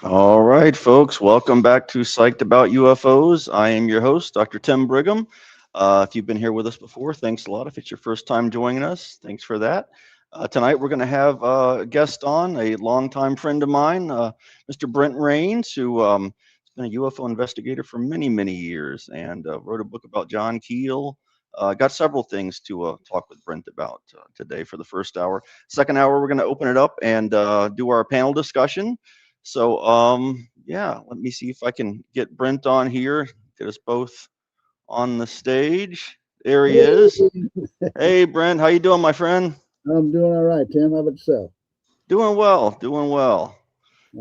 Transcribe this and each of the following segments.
All right, folks, welcome back to Psyched About UFOs. I am your host, Dr. Tim Brigham. If you've been here with us before, thanks a lot. If it's your first time joining us, thanks for that. Tonight, we're going to have a guest on, a longtime friend of mine, Mr. Brent Raynes, who has been a UFO investigator for many, many years and wrote a book about John Keel. Got several things to talk with Brent about today for the first hour. Second hour, we're going to open it up and do our panel discussion. So, yeah, let me see if I can get Brent on here, get us both on the stage. There he is. Hey, Brent, how you doing, my friend? I'm doing all right, Tim. How about yourself? Doing well, doing well.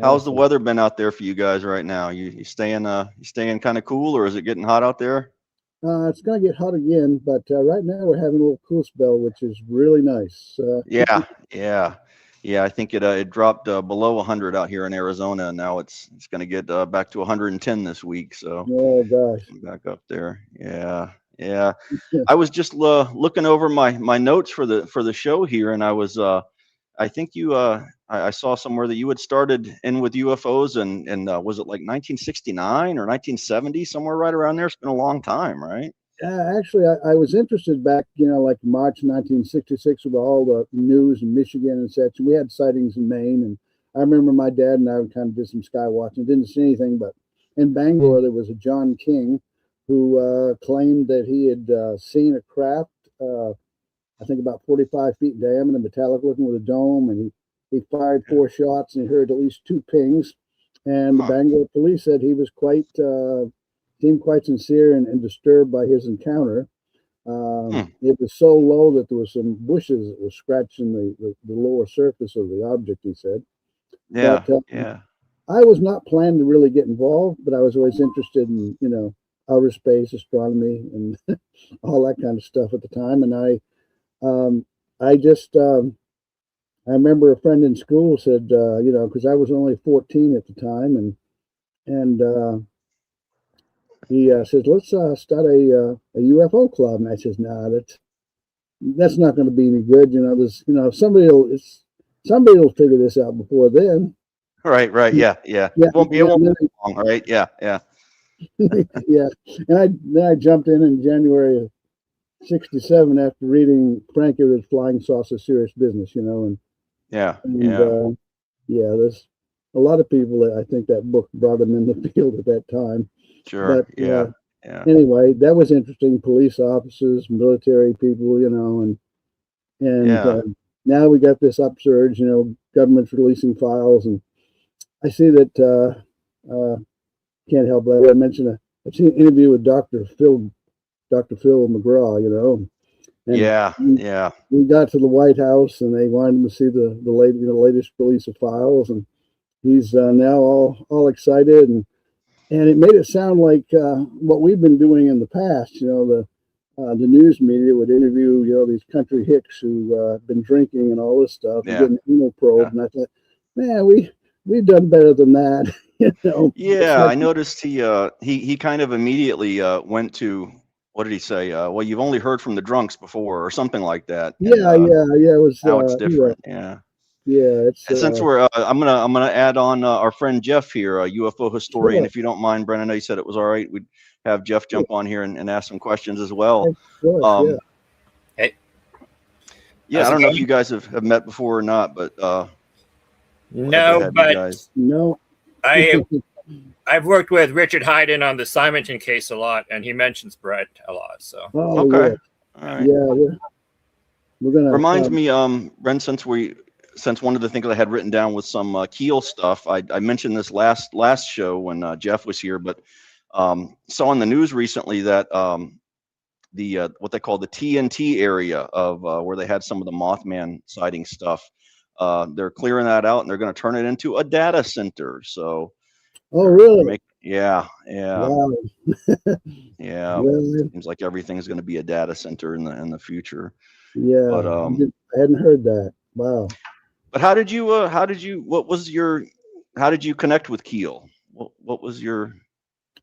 How's the Awesome. weather been out there for you guys right now? You staying kind of cool, or is it getting hot out there? It's going to get hot again, but right now we're having a little cool spell, which is really nice. Yeah. I think it dropped below 100 out here in Arizona, and now it's going to get back to 110 this week. So Oh gosh. back up there. Yeah. I was just looking over my notes for the show here, and I think I saw somewhere that you had started in with UFOs, and was it like 1969 or 1970, somewhere right around there? It's been a long time, right? Actually, I was interested back, like March 1966 with all the news in Michigan and such. We had sightings in Maine, and I remember my dad and I kind of did some sky watching. Didn't see anything, but in Bangalore there was a John King who claimed that he had seen a craft, I think about 45 feet in diameter, metallic looking with a dome, and he fired 4 shots and he heard at least 2 pings. And the Bangalore police said he was seemed quite sincere and disturbed by his encounter. It was so low that there was some bushes that were scratching the lower surface of the object, he said. Yeah, But, yeah. I was not planning to really get involved, but I was always interested in, outer space, astronomy, and all that kind of stuff at the time. And I remember a friend in school said, because I was only 14 at the time, and he says, let's start a UFO club. And I says, nah, that's not going to be any good. Somebody will figure this out before then. Right. Yeah. It won't be long, right? Yeah. Yeah. And then I jumped in January of '67 after reading Frank Everett's Flying Saucer Serious Business, and there's a lot of people that I think that book brought them in the field at that time. Sure. But anyway, that was interesting. Police officers, military people, and now we got this upsurge. Government's releasing files, and I see that. Can't help but I mentioned I've seen an interview with Dr. Phil McGraw. And we got to the White House, and they wanted him to see the latest release of files, and he's now all excited, and it made it sound like what we've been doing in the past. The news media would interview these country hicks who have been drinking and all this stuff, and getting anal probe, and I thought, man, we've done better than that. Yeah, I noticed he kind of immediately went to, what did he say? Well, you've only heard from the drunks before, or something like that. Yeah. It was now it's different. Yeah. It's and since we're I'm gonna add on our friend Jeff here, a UFO historian. Sure. If you don't mind, Brent, I know you said it was all right. We'd have Jeff jump on here and ask some questions as well. Hey. Yeah, I don't know if you guys have met before or not, but no, but no. I've worked with Richard Hayden on the Simonton case a lot, and he mentions Brett a lot. So okay, all right. Yeah, we're gonna reminds me, Brent, since one of the things I had written down was some Keel stuff. I mentioned this last show when Jeff was here, but saw in the news recently that the what they call the TNT area of where they had some of the Mothman sighting stuff. They're clearing that out, and they're going to turn it into a data center. So, oh really? Yeah. Wow. Yeah. Really? Seems like everything's going to be a data center in the future. Yeah, but I hadn't heard that. Wow. But how did you connect with Keel? What was your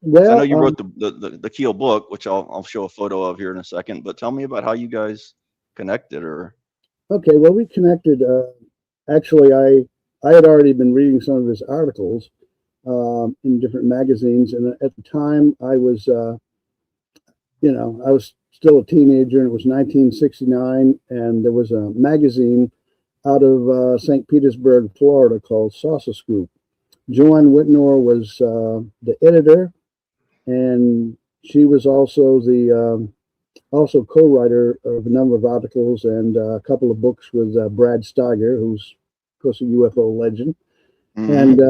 Well, I know you wrote the Keel book, which I'll show a photo of here in a second. But tell me about how you guys connected, or okay. Well, we connected. Actually, I had already been reading some of his articles in different magazines, and at the time, I was, I was still a teenager, and it was 1969, and there was a magazine out of St. Petersburg, Florida, called Saucer Scoop. Joanne Whitnore was the editor, and she was also the also co-writer of a number of articles and a couple of books with Brad Steiger, who's of course a UFO legend. And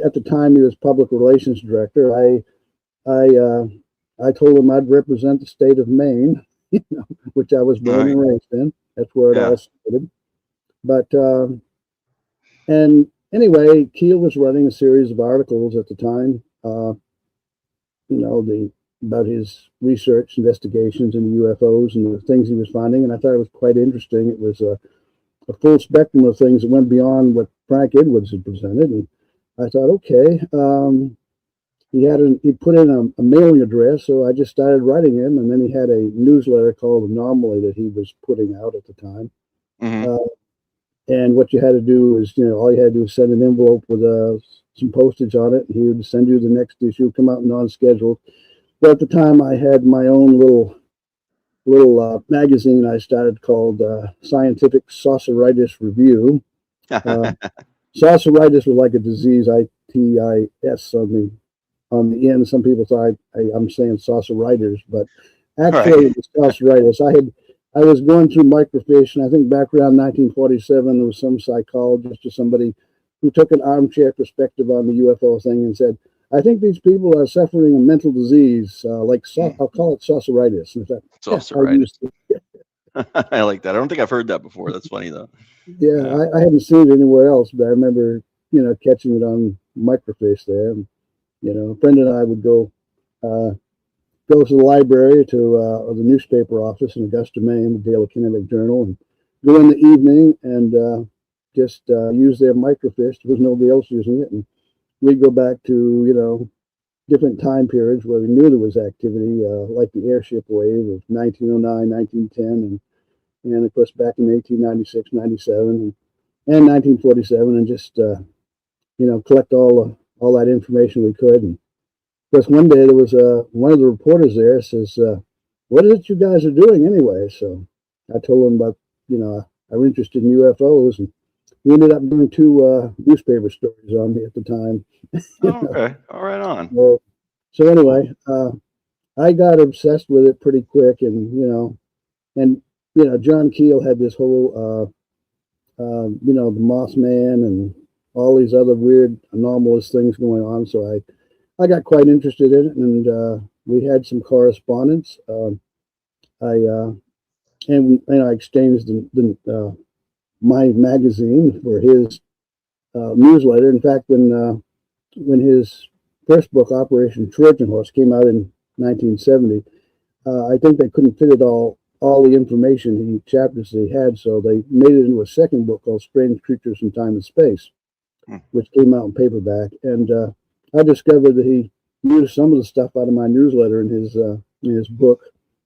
at the time he was public relations director. I told him I'd represent the state of Maine, which I was born and raised in. That's where it all started. But and anyway, Keel was running a series of articles at the time. About his research, investigations into UFOs and the things he was finding, and I thought it was quite interesting. It was a full spectrum of things that went beyond what Frank Edwards had presented, and I thought, okay, he put in a mailing address, so I just started writing him, and then he had a newsletter called Anomaly that he was putting out at the time. And what you had to do is, all you had to do was send an envelope with some postage on it, and he would send you the next issue, come out non-scheduled. But at the time, I had my own little magazine I started called Scientific Sauceritis Review. Sauceritis was like a disease, ITIS on the end. Some people thought I'm saying sauceritis, but actually it was sauceritis. I was going through microfiche, and I think back around 1947, there was some psychologist or somebody who took an armchair perspective on the UFO thing and said, I think these people are suffering a mental disease, I'll call it sauceritis. And sauceritis. I like that. I don't think I've heard that before. That's funny, though. Yeah. I hadn't seen it anywhere else, but I remember, catching it on microfiche there. And, a friend and I would go to the library or the newspaper office in Augusta, Maine, the Daily Kinetic Journal, and go in the evening and just use their microfiche. There was nobody else using it. And we'd go back to, different time periods where we knew there was activity, like the airship wave of 1909, 1910, and of course back in 1896, 97, and 1947, and just, collect all that information we could. And of course, one day there was one of the reporters there says, what is it you guys are doing anyway? So I told him about, our interest in UFOs, and we ended up doing 2 newspaper stories on me at the time. Okay. All right on. So anyway, I got obsessed with it pretty quick, and John Keel had this whole, the Mothman and all these other weird anomalous things going on. So I got quite interested in it, and we had some correspondence. I exchanged my magazine for his newsletter. In fact, when his first book, Operation Trojan Horse, came out in 1970, I think they couldn't fit it all the information, chapters he had, so they made it into a second book called Strange Creatures in Time and Space, which came out in paperback. And I discovered that he used some of the stuff out of my newsletter in his book.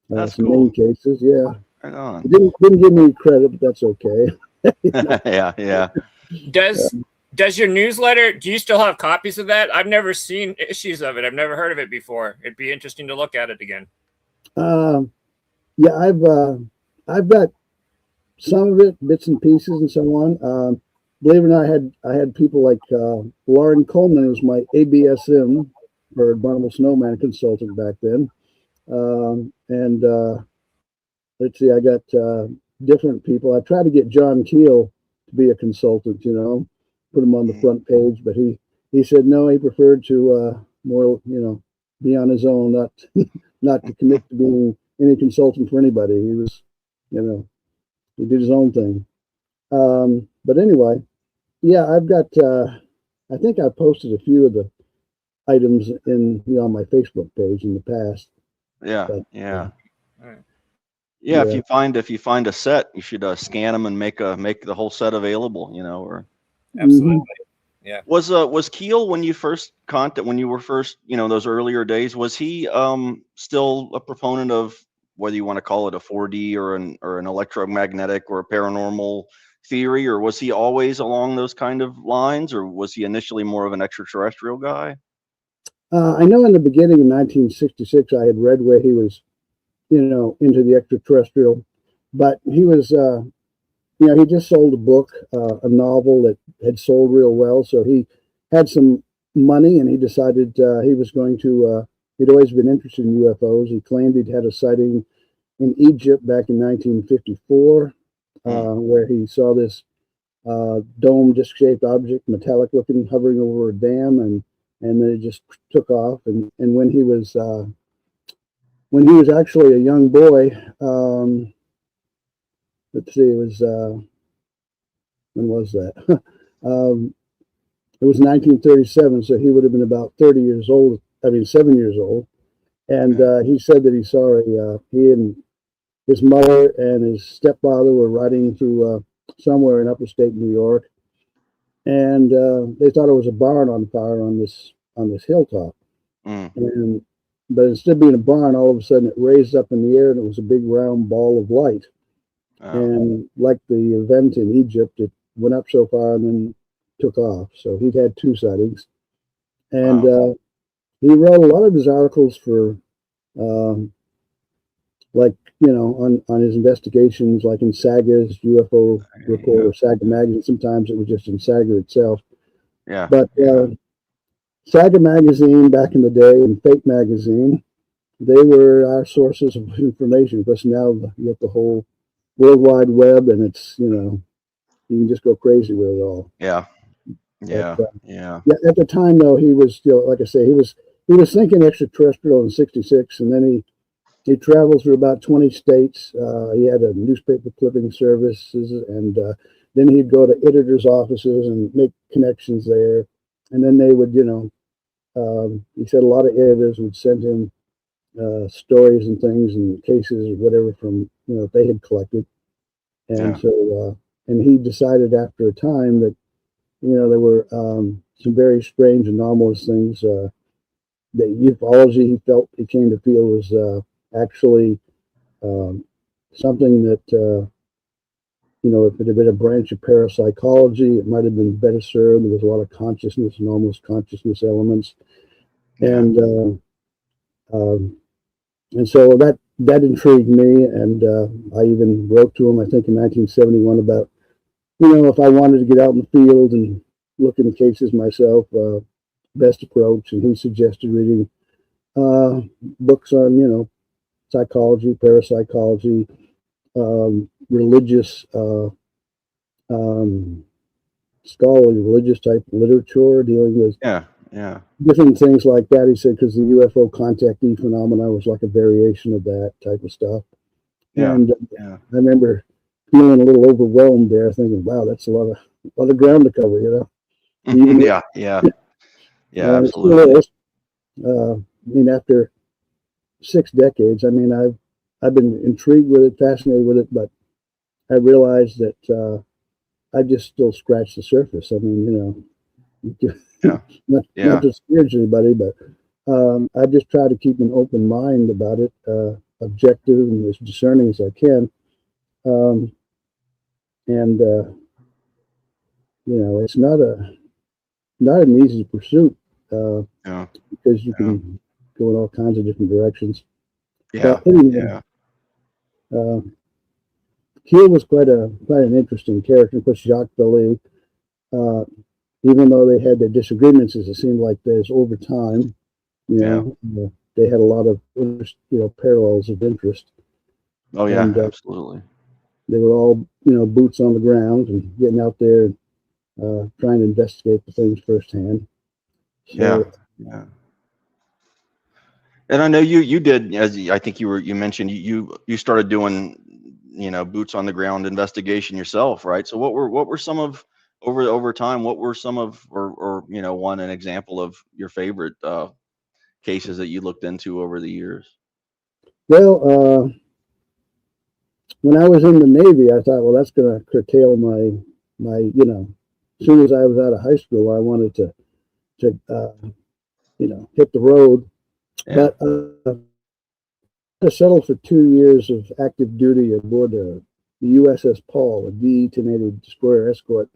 That's some cool. main cases, yeah. Right on. He didn't give me credit, but that's okay. Yeah. Does your newsletter, do you still have copies of that? I've never seen issues of it. I've never heard of it before. It'd be interesting to look at it again. Yeah, I've got some of it, bits and pieces and so on. Believe it or not, I had people like Lauren Coleman, who was my ABSM or Abominable Snowman consultant back then. Let's see, I got different people. I tried to get John Keel to be a consultant, put him on the front page, but he said no, he preferred to more, be on his own, not to commit to being any consultant for anybody. He was, he did his own thing. But anyway, yeah, I've got, I think I posted a few of the items on my Facebook page in the past. Yeah. But, yeah. Right. Yeah, if you find a set, you should scan them and make the whole set available, or Absolutely. Yeah. Was Keel, when you first when you were first, those earlier days, was he still a proponent of, whether you want to call it a 4D or an electromagnetic or a paranormal theory, or was he always along those kind of lines, or was he initially more of an extraterrestrial guy? I know in the beginning of 1966, I had read where he was, into the extraterrestrial, but he was, he just sold a book, a novel that had sold real well. So he had some money and he decided he was going to, he'd always been interested in UFOs. He claimed he'd had a sighting in Egypt back in 1954, where he saw this dome disc shaped object, metallic looking, hovering over a dam, and then it just took off. And when he was actually a young boy, let's see, it was when was that? It was 1937, so he would have been about 30 years old. I mean, 7 years old. And he said that he saw he and his mother and his stepfather were riding through somewhere in upstate New York, and they thought it was a barn on fire on this hilltop. And but instead of being a barn, all of a sudden it raised up in the air and it was a big round ball of light. And like the event in Egypt, it went up so far and then took off. So he'd had two sightings, and he wrote a lot of his articles for, like on his investigations, like in Saga's UFO Report or Saga magazine. Sometimes it was just in Saga itself. Yeah. But Saga magazine back in the day and Fate magazine, they were our sources of information. Because now you get the whole World Wide Web, and it's you can just go crazy with it all. Yeah. But, at the time, though, he was still, like I say, he was thinking extraterrestrial in '66, and then he traveled through about 20 states. He had a newspaper clipping services, and then he'd go to editors' offices and make connections there. And then they would, he said a lot of editors would send him stories and things and cases or whatever from, they had collected. And so, and he decided after a time that, there were some very strange, anomalous things. That ufology, he came to feel was actually something that, if it had been a branch of parapsychology, it might have been better served. There was a lot of consciousness and almost consciousness elements. And so that intrigued me. And I even wrote to him, I think in 1971, about, if I wanted to get out in the field and look into cases myself, best approach. And he suggested reading books on, psychology, parapsychology, religious, scholarly, religious type literature dealing with different things like that. He said because the UFO contactee phenomena was like a variation of that type of stuff. And I remember feeling a little overwhelmed there, thinking, "Wow, that's a lot of ground to cover," Even absolutely. I mean, after 6 decades, I mean, I've been intrigued with it, fascinated with it, but I realized that I just still scratched the surface. I mean, not to discourage anybody, but I just try to keep an open mind about it, objective and as discerning as I can. And it's not an easy pursuit because you can go in all kinds of different directions. But anyway, Keel was quite an interesting character. Of course, Jacques Vallée, even though they had their disagreements, as it seemed like there's over time, they had a lot of interest, parallels of interest. Oh yeah, and, absolutely. They were all, boots on the ground and getting out there, trying to investigate the things firsthand. So, yeah. And I know you did, as I think you mentioned, you started doing, boots on the ground investigation yourself, right? So what were some of over time? What were some of, or an example of your favorite cases that you looked into over the years? Well, when I was in the Navy, I thought, well, that's going to curtail my as soon as I was out of high school, I wanted to hit the road. Yeah. But I settled for 2 years of active duty aboard the USS Paul, a D-1080 destroyer escort,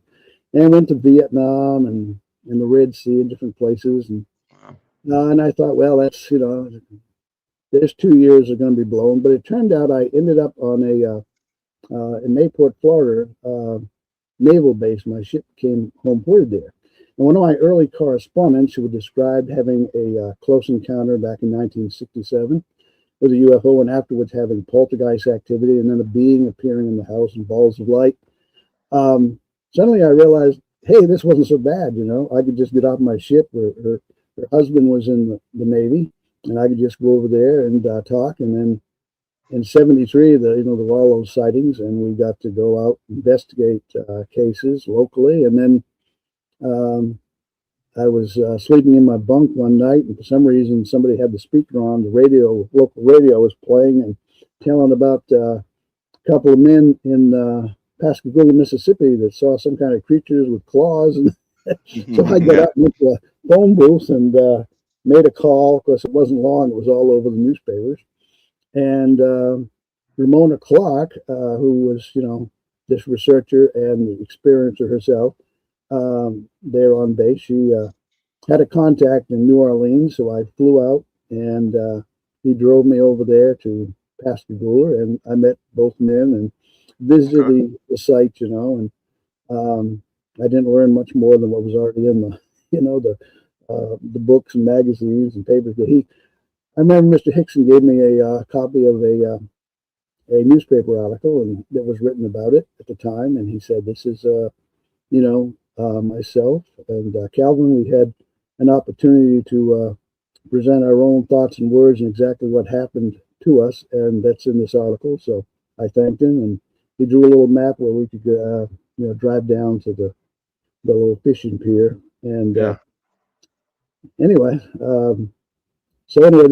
and I went to Vietnam and the Red Sea and different places. And I thought, well, that's, there's 2 years are going to be blown. But it turned out I ended up on in Mayport, Florida, naval base. My ship came home ported there. And one of my early correspondents who would describe having a close encounter back in 1967 with a UFO, and afterwards having poltergeist activity, and then a being appearing in the house in balls of light. Suddenly I realized, hey, this wasn't so bad. I could just get off my ship. Her husband was in the Navy, and I could just go over there and talk. And then in '73, there were all those sightings, and we got to go out investigate cases locally. And then I was sleeping in my bunk one night, and for some reason, somebody had the speaker on. The local radio was playing and telling about a couple of men in Pascagoula, Mississippi, that saw some kind of creatures with claws. And so I got up into a phone booth and made a call. Of course, it wasn't long. It was all over the newspapers. And Ramona Clark, who was, this researcher and the experiencer herself, there on base, she had a contact in New Orleans. So I flew out, and he drove me over there to Pascagoula, and I met both men and visited the site, and I didn't learn much more than what was already in the books and magazines and papers. But I remember Mr. Hickson gave me a copy of a newspaper article, and that was written about it at the time. And he said, "This is, myself and Calvin. We had an opportunity to present our own thoughts and words and exactly what happened to us, and that's in this article." So I thanked him, and he drew a little map where we could, drive down to the little fishing pier. And anyway, so anyway,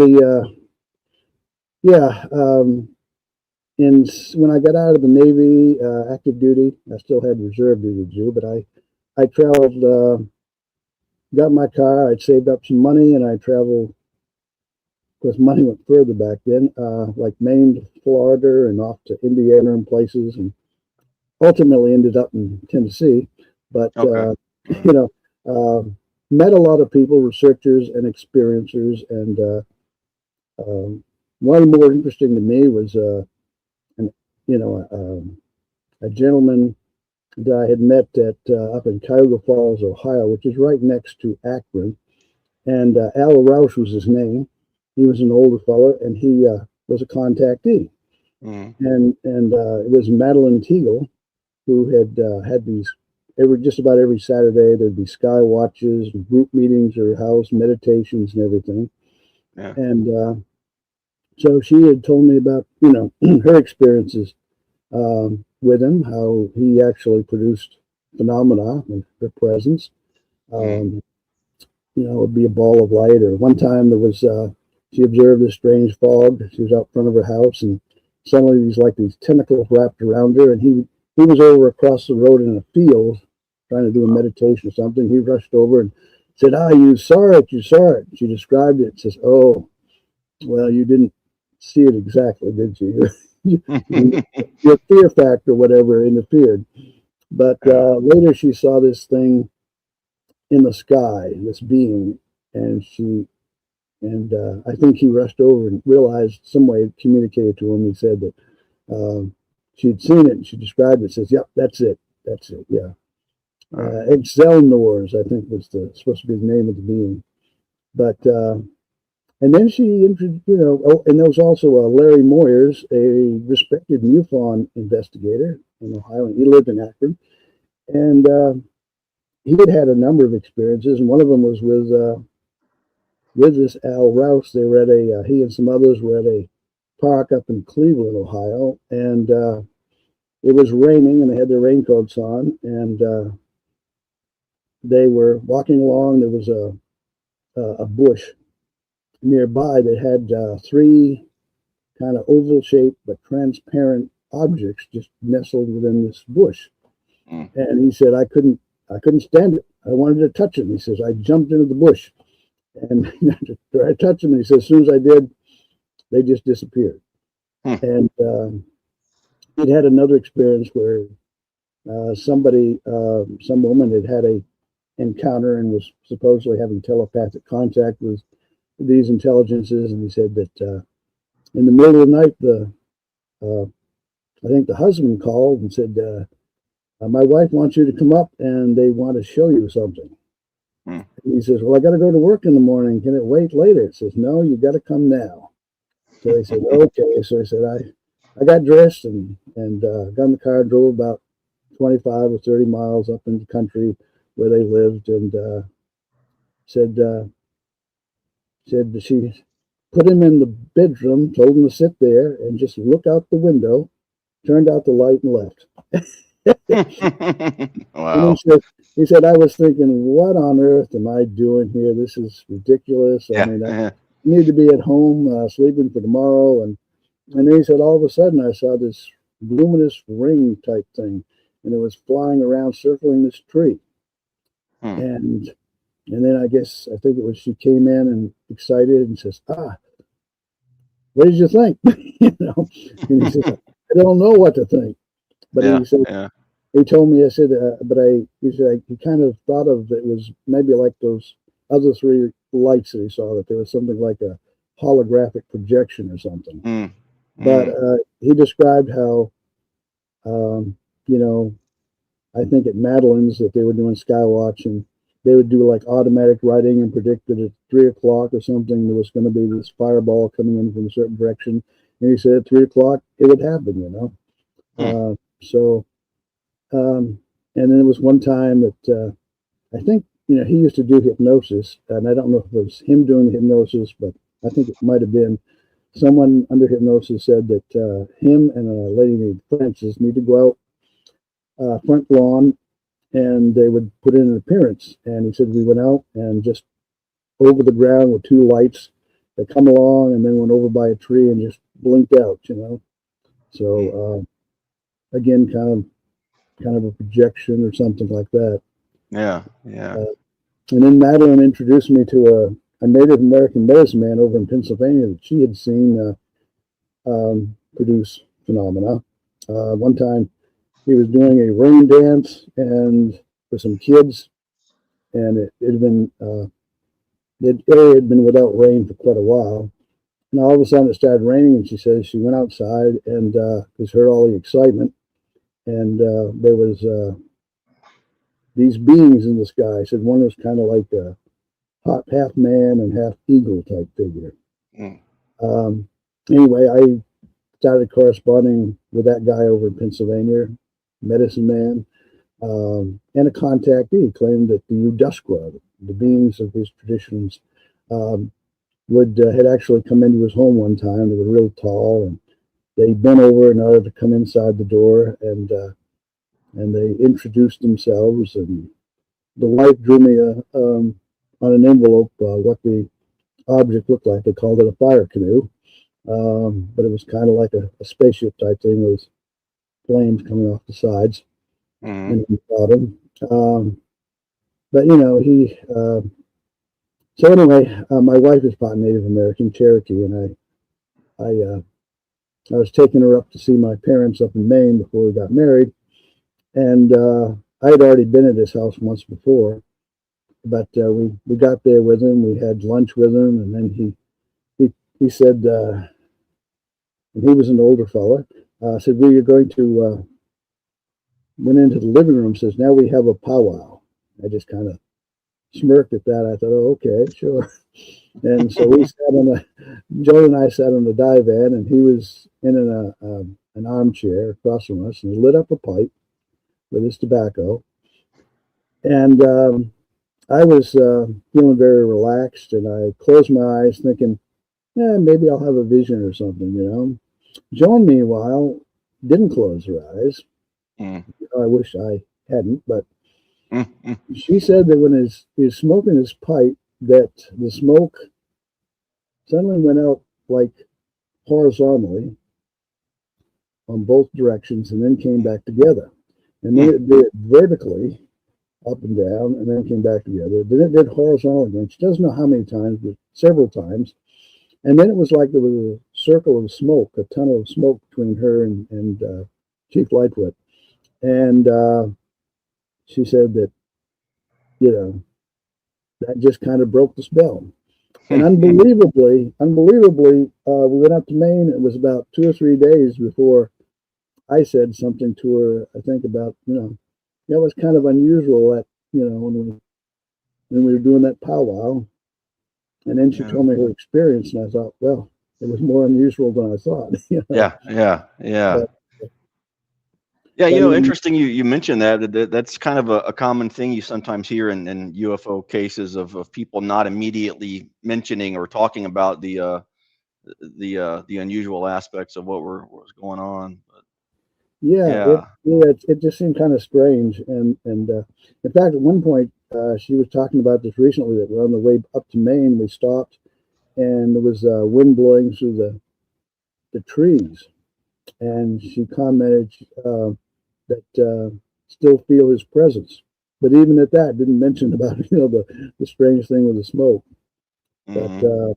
and when I got out of the Navy, active duty, I still had reserve duty to do, but I traveled, got my car, I'd saved up some money, and I traveled. Of course, money went further back then, like Maine to Florida and off to Indiana and places, and ultimately ended up in Tennessee. But, met a lot of people, researchers and experiencers. And one more interesting to me was, a gentleman that I had met up in Cuyahoga Falls, Ohio, which is right next to Akron. And Al Roush was his name. He was an older fellow, and he was a contactee. And it was Madeline Teagle, who had these just about every Saturday. There'd be sky watches, group meetings at her house, meditations, and everything. Yeah. And so she had told me about her experiences with him, how he actually produced phenomena in her presence. It'd be a ball of light, or one time there was. She observed a strange fog. She was out front of her house, and suddenly these tentacles wrapped around her, and he was over across the road in a field trying to do a meditation or something. He rushed over and said, you saw it. She described it. Says, "Oh, well, you didn't see it exactly, did you? Your fear factor, whatever, interfered." But later she saw this thing in the sky, this being, and I think he rushed over and realized some way it communicated to him. He said that she'd seen it, and she described it. Says, "Yep, that's it. Yeah." Excelnors, I think, was supposed to be the name of the being. But and then she introduced, and there was also Larry Moyers, a respected MUFON investigator in Ohio, and he lived in Akron, and he had a number of experiences, and one of them was with this Al Rouse. They were at he and some others were at a park up in Cleveland, Ohio, and it was raining, and they had their raincoats on, and they were walking along. There was a bush nearby that had three kind of oval-shaped but transparent objects just nestled within this bush. And he said, I couldn't I couldn't stand it. I wanted to touch him. He says, I jumped into the bush and I touched him. And he says, as soon as I did, they just disappeared. And he'd had another experience where some woman had a encounter and was supposedly having telepathic contact with these intelligences. And he said that in the middle of the night, I think the husband called and said, my wife wants you to come up and they want to show you something. And he says, well, I got to go to work in the morning. Can it wait later? It says, no, you got to come now. So he said, okay. So I said, I got dressed and got in the car, drove about 25 or 30 miles up in the country where they lived, and said she put him in the bedroom, told him to sit there and just look out the window, turned out the light and left. Wow. And he said, I was thinking, what on earth am I doing here? This is ridiculous. I mean, I need to be at home sleeping for tomorrow. And then he said, all of a sudden I saw this luminous ring type thing, and it was flying around circling this tree. And then I think it was, she came in and excited and says, what did you think? You know, and he says, I don't know what to think. But he said, he told me, I said, he said, he kind of thought of it was maybe like those other three lights that he saw, that there was something like a holographic projection or something. But he described how, you know, I think at Madeline's that they were doing Skywatch, and they would do like automatic writing and predict that at 3 o'clock or something, there was going to be this fireball coming in from a certain direction. And he said at 3 o'clock, it would happen, you know. And then there was one time that I think, you know, he used to do hypnosis, and I don't know if it was him doing the hypnosis, but I think it might have been someone under hypnosis said that him and a lady named Frances need to go out front lawn, and they would put in an appearance. And he said we went out and just over the ground with two lights that come along, and then went over by a tree and just blinked out, you know. So again, kind of a projection or something like that. Yeah. And then Madeline introduced me to a Native American medicine man over in Pennsylvania that she had seen produce phenomena. One time he was doing a rain dance and with some kids, and it had been the area had been without rain for quite a while. And all of a sudden it started raining, and she says she went outside and just heard all the excitement. And there was these beings in the sky. I said one was kind of like a half man and half eagle type figure. Anyway, I started corresponding with that guy over in Pennsylvania, medicine man, and a contactee. He claimed that the Udusqua, the beings of his traditions, had actually come into his home one time. They were real tall, and they bent over in order to come inside the door, and they introduced themselves. And the wife drew me on an envelope what the object looked like. They called it a fire canoe, but it was kind of like a spaceship type thing with flames coming off the sides and the bottom. But you know, so anyway, my wife is part Native American, Cherokee, and I was taking her up to see my parents up in Maine before we got married, and I had already been at his house once before, but we got there with him. We had lunch with him, and then he said, and he was an older fella, said, "We are going to." Went into the living room. Says, "Now we have a powwow." I just kind of smirked at that. I thought, "Oh, okay, sure." And so we Joe and I sat on the divan, and he was in an armchair across from us, and he lit up a pipe with his tobacco. And I was feeling very relaxed, and I closed my eyes thinking, yeah, maybe I'll have a vision or something, you know. Joan, meanwhile, didn't close her eyes. I wish I hadn't, but she said that when he was smoking his pipe, that the smoke suddenly went out like horizontally on both directions and then came back together. And then it did it vertically up and down, and then came back together. Then it did horizontal again. She doesn't know how many times, but several times. And then it was like there was a circle of smoke, a tunnel of smoke between her and Chief Lightfoot. And she said that, that just kind of broke the spell. And unbelievably, we went up to Maine. It was about 2 or 3 days before I said something to her, I think about, that was kind of unusual that, when we were doing that powwow. And then she told me her experience, and I thought, well, it was more unusual than I thought. Yeah. But, interesting. You mentioned that's kind of a common thing you sometimes hear in UFO cases of people not immediately mentioning or talking about the unusual aspects of what was going on. But, it just seemed kind of strange. And in fact, at one point, she was talking about this recently, that we're on the way up to Maine. We stopped, and there was wind blowing through the trees. And she commented that still feel his presence. But even at that, didn't mention about, the strange thing with the smoke. But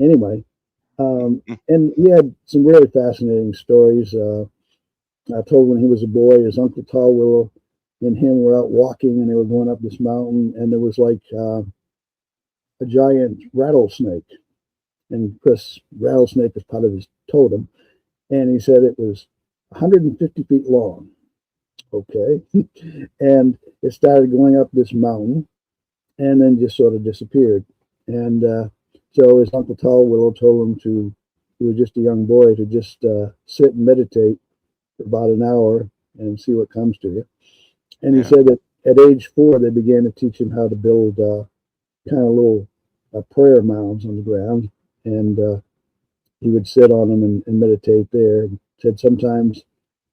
anyway, and he had some really fascinating stories. I told when he was a boy, his Uncle Tall Willow and him were out walking, and they were going up this mountain, and there was like a giant rattlesnake. And of course, rattlesnake is part of his totem. And he said it was 150 feet long. Okay. And it started going up this mountain and then just sort of disappeared. And so his Uncle Tall Willow told him he was just a young boy, to just sit and meditate for about an hour and see what comes to you. And he said that at age 4, they began to teach him how to build kind of little prayer mounds on the ground. And he would sit on them and meditate there. And said sometimes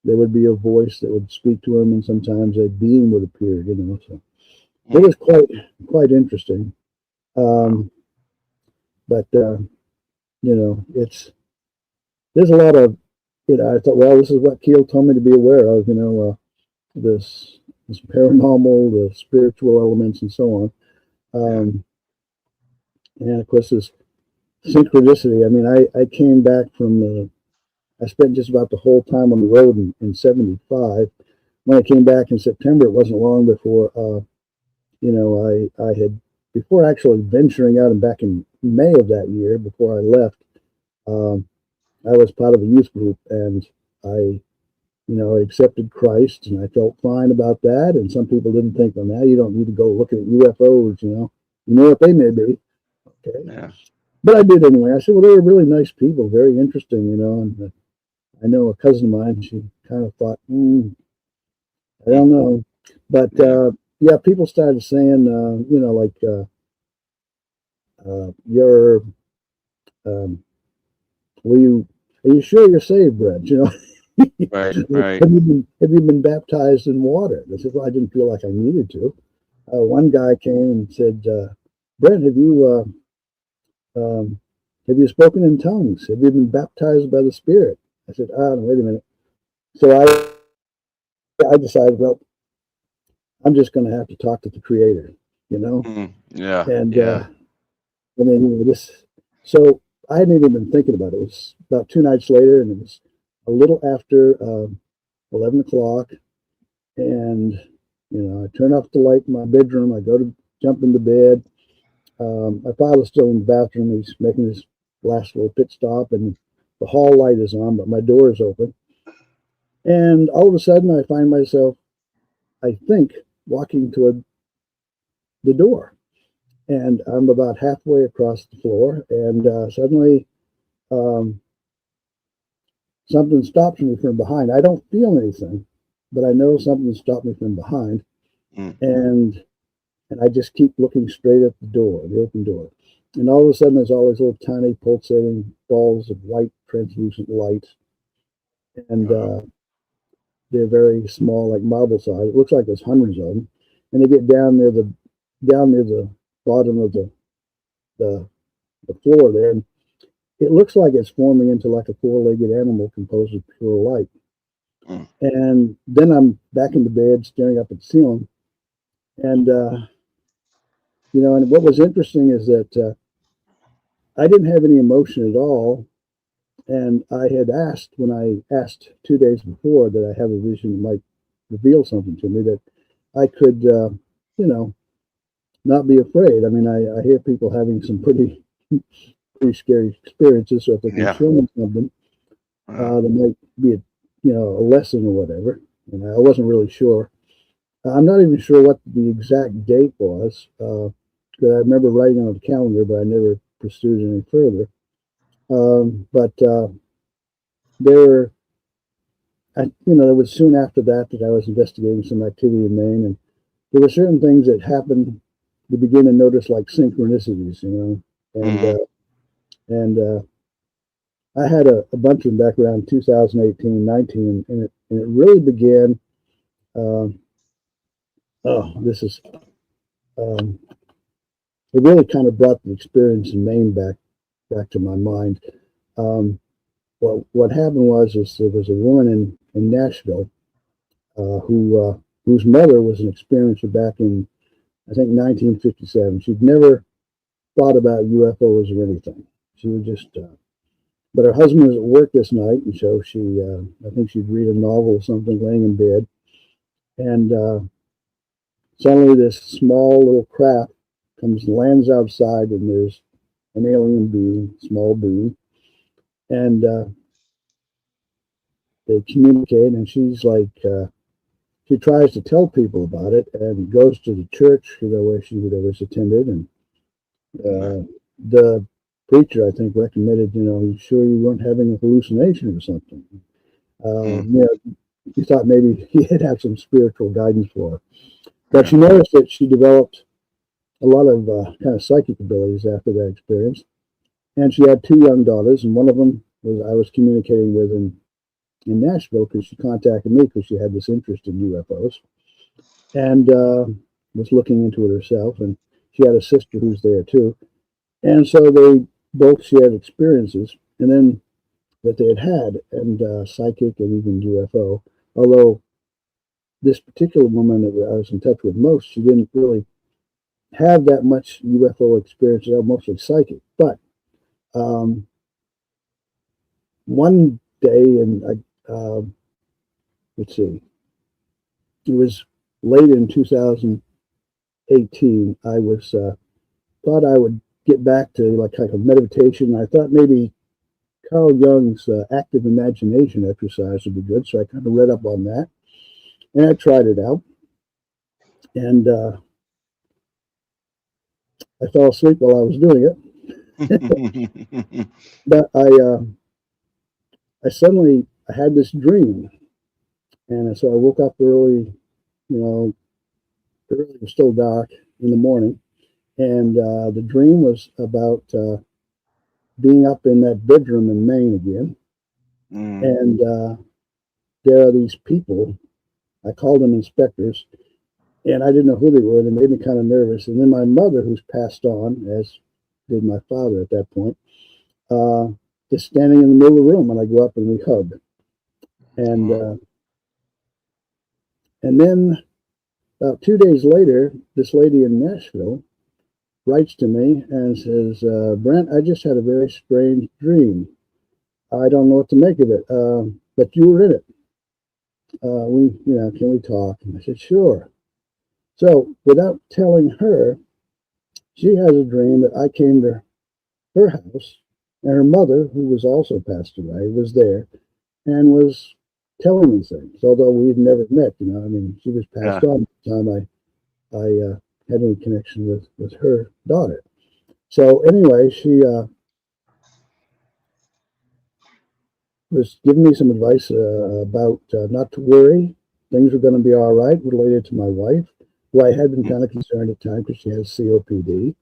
there would be a voice that would speak to him, and sometimes a being would appear, So it was quite interesting. But there's a lot of, I thought, well, this is what Keel told me to be aware of, this paranormal, the spiritual elements, and so on. And of course, this synchronicity. I mean, I came back I spent just about the whole time on the road in 75. When I came back in September, it wasn't long before, I had, before actually venturing out, and back in May of that year, before I left, I was part of a youth group, and I accepted Christ, and I felt fine about that. And some people didn't think, well, now you don't need to go looking at UFOs, you know what they may be. Okay. Yeah. But I did anyway. I said, well, they were really nice people, very interesting, and I know a cousin of mine, she kind of thought, I don't know. But people started saying, you're, are you sure you're saved, Brent? Right. Have you been baptized in water? I said, well, I didn't feel like I needed to. One guy came and said, Brent, have you spoken in tongues? Have you been baptized by the Spirit? I said, wait a minute. So I decided, well, I'm just going to have to talk to the Creator, Yeah. And yeah. So I hadn't even been thinking about it. It was about 2 nights later, and it was a little after 11 o'clock. And, I turn off the light in my bedroom. I go to jump into bed. My father's still in the bathroom. He's making his last little pit stop, and the hall light is on, but my door is open. And all of a sudden, I find myself, I think, walking toward the door. And I'm about halfway across the floor, and suddenly something stops me from behind. I don't feel anything, but I know something stopped me from behind. And I just keep looking straight at the door, the open door. And all of a sudden, there's all these little tiny pulsating balls of white, translucent light. And they're very small, like marble size. It looks like there's hundreds of them. And they get down near the bottom of the floor there. And it looks like it's forming into like a 4-legged animal composed of pure light. And then I'm back in the bed, staring up at the ceiling. And and what was interesting is that I didn't have any emotion at all. And I had asked, when I asked 2 days before that I have a vision that might reveal something to me, that I could, not be afraid. I mean, I hear people having some pretty scary experiences. So if they can show me something, that might be a lesson or whatever. And I wasn't really sure. I'm not even sure what the exact date was. Because I remember writing on the calendar, but I never pursued it any further. But there it was soon after that I was investigating some activity in Maine, and there were certain things that happened to begin to notice, like synchronicities, and I had a bunch of them back around 2018, 19, and it really began. This is it really kind of brought the experience in Maine back to my mind. What happened was there was a woman in Nashville whose mother was an experiencer back in, I think, 1957. She'd never thought about UFOs or anything. She was just, but her husband was at work this night, and so I think she'd read a novel or something laying in bed, and suddenly this small little craft comes and lands outside, and there's an alien being, small being, and they communicate, and she's like, she tries to tell people about it, and goes to the church, where she had always attended, and the preacher, I think, recommended, you sure you weren't having a hallucination or something? He thought maybe he had had some spiritual guidance for her. But she noticed that she developed a lot of kind of psychic abilities after that experience. And she had 2 young daughters, and one of them I was communicating with in Nashville, because she contacted me because she had this interest in UFOs and was looking into it herself. And she had a sister who's there too. And so they both shared experiences, and then that they had, and psychic and even UFO. Although this particular woman that I was in touch with most, she didn't really have that much UFO experience. They were mostly psychic. But one day, and let's see, it was late in 2018. I was thought I would get back to like kind of meditation. I thought maybe Carl Jung's active imagination exercise would be good, so I kind of read up on that, and I tried it out, and I fell asleep while I was doing it. But I suddenly had this dream, and so I woke up early. Early, it was still dark in the morning, and the dream was about being up in that bedroom in Maine again. And there are these people, I called them inspectors, and I didn't know who they were. They made me kind of nervous. And then my mother, who's passed on, as did my father at that point, just standing in the middle of the room, and I go up and we hug. And then about 2 days later, this lady in Nashville writes to me and says, Brent, I just had a very strange dream. I don't know what to make of it, but you were in it. Can we talk? And I said, sure. So without telling her, she has a dream that I came to her house, and her mother, who was also passed away, was there and was telling me things, although we had never met. She was passed on at the time I had any connection with her daughter. So anyway, she was giving me some advice about not to worry. Things were going to be all right, related to my wife, who I had been kind of concerned at times because she has COPD.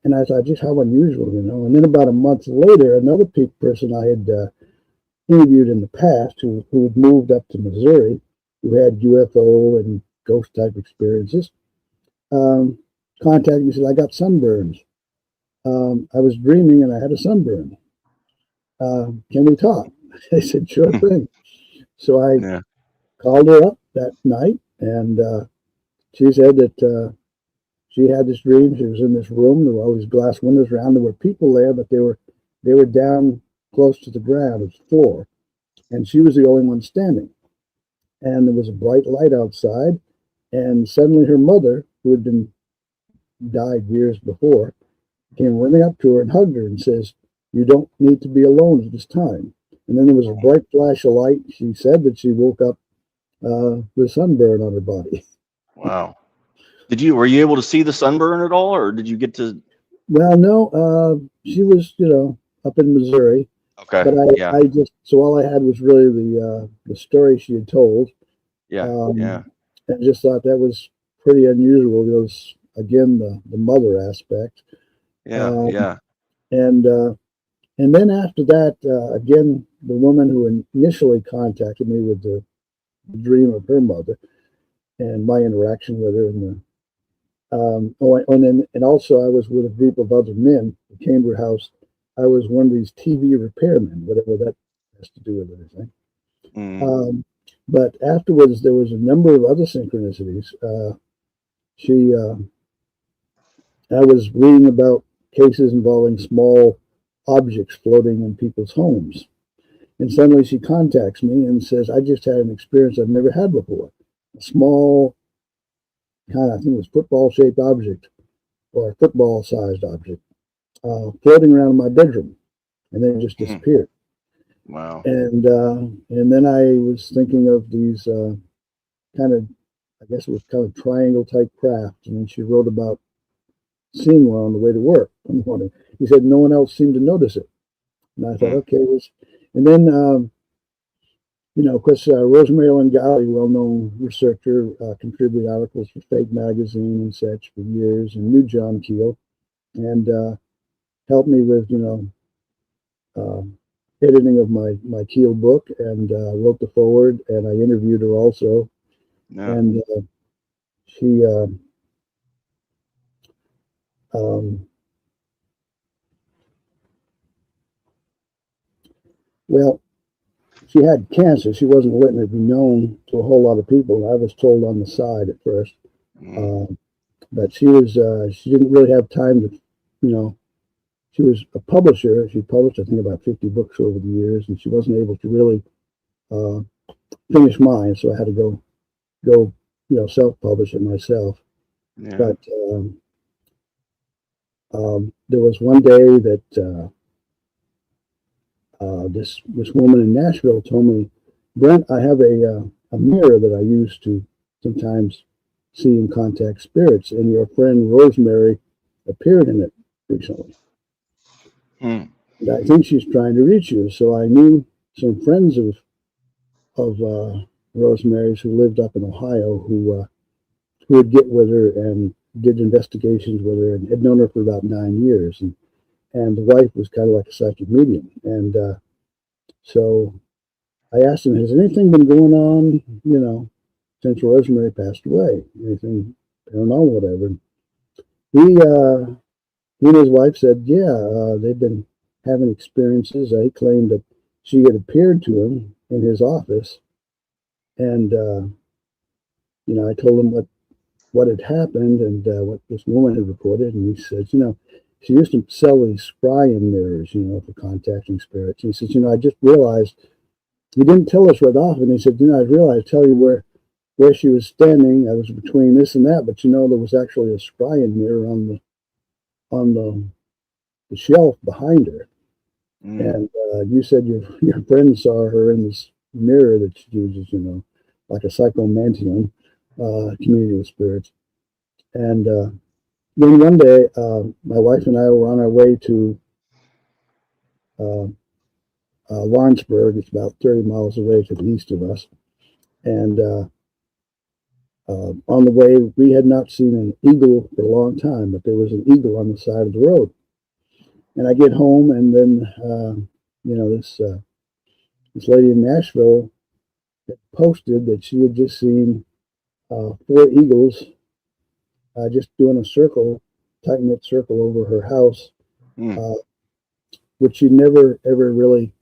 And I thought, just how unusual, And then about a month later, another person I had interviewed in the past, who had moved up to Missouri, who had UFO and ghost type experiences, contacted me and said, I got sunburns. I was dreaming and I had a sunburn. Can we talk? I said, sure thing. So I called her up that night, and she said that she had this dream. She was in this room. There were all these glass windows around. There were people there, but they were down close to the ground, the floor, and she was the only one standing. And there was a bright light outside, and suddenly her mother, who had been died years before, came running up to her and hugged her and says, "You don't need to be alone at this time." And then there was a bright flash of light. She said that she woke up with sunburn on her body. Wow. Were you able to see the sunburn at all, or did you get to? Well, no, she was, up in Missouri. Okay. But I just, so all I had was really the story she had told. Yeah. I just thought that was pretty unusual. It was, again, the mother aspect. Yeah. And then after that, again, the woman who initially contacted me with the dream of her mother and my interaction with her, and also I was with a group of other men who came to her house. I was one of these TV repairmen, whatever that has to do with anything. But afterwards, there was a number of other synchronicities. I was reading about cases involving small objects floating in people's homes. And suddenly she contacts me and says, "I just had an experience I've never had before. A small, kind of, I think it was football-shaped object or a football-sized object floating around in my bedroom, and then it just disappeared." Wow. And then I was thinking of these kind of, I guess it was kind of triangle-type craft, and then she wrote about seeing one on the way to work one morning. He said no one else seemed to notice it. And I thought, okay, and then, of course, Rosemary Ellen-Galley, well-known researcher, contributed articles for Fake Magazine and such for years, and knew John Keel, and helped me with, editing of my Keel book, and wrote the foreword, and I interviewed her also. Yeah. And she, well, she had cancer. She wasn't letting it be known to a whole lot of people. I was told on the side at first. But she didn't really have time to, she was a publisher. She published, I think, about 50 books over the years, and she wasn't able to really finish mine. So I had to go, self-publish it myself. Yeah. But there was one day that this woman in Nashville told me, "Brent, I have a mirror that I use to sometimes see and contact spirits, and your friend Rosemary appeared in it recently. And I think she's trying to reach you." So I knew some friends of Rosemary's who lived up in Ohio who would get with her and did investigations with her, and had known her for about 9 years. And the wife was kind of like a psychic medium. And so I asked him, "Has anything been going on, since Rosemary passed away? Anything paranormal, whatever?" He and his wife said, "Yeah, they've been having experiences." He claimed that she had appeared to him in his office. And, I told him what had happened and what this woman had reported. And he said, she used to sell these scrying mirrors, for contacting spirits. And he says, "I just realized," he didn't tell us right off, and he said, "I realized, tell you where she was standing. I was between this and that, but there was actually a scrying mirror on the shelf behind her. And you said your friend saw her in this mirror that she uses, like a psychomantium, community with spirits." And then one day, my wife and I were on our way to Lawrenceburg. It's about 30 miles away to the east of us. And on the way, we had not seen an eagle for a long time, but there was an eagle on the side of the road. And I get home, and then, this lady in Nashville had posted that she had just seen 4 eagles just doing a circle, tight-knit circle over her house, which she'd never, ever really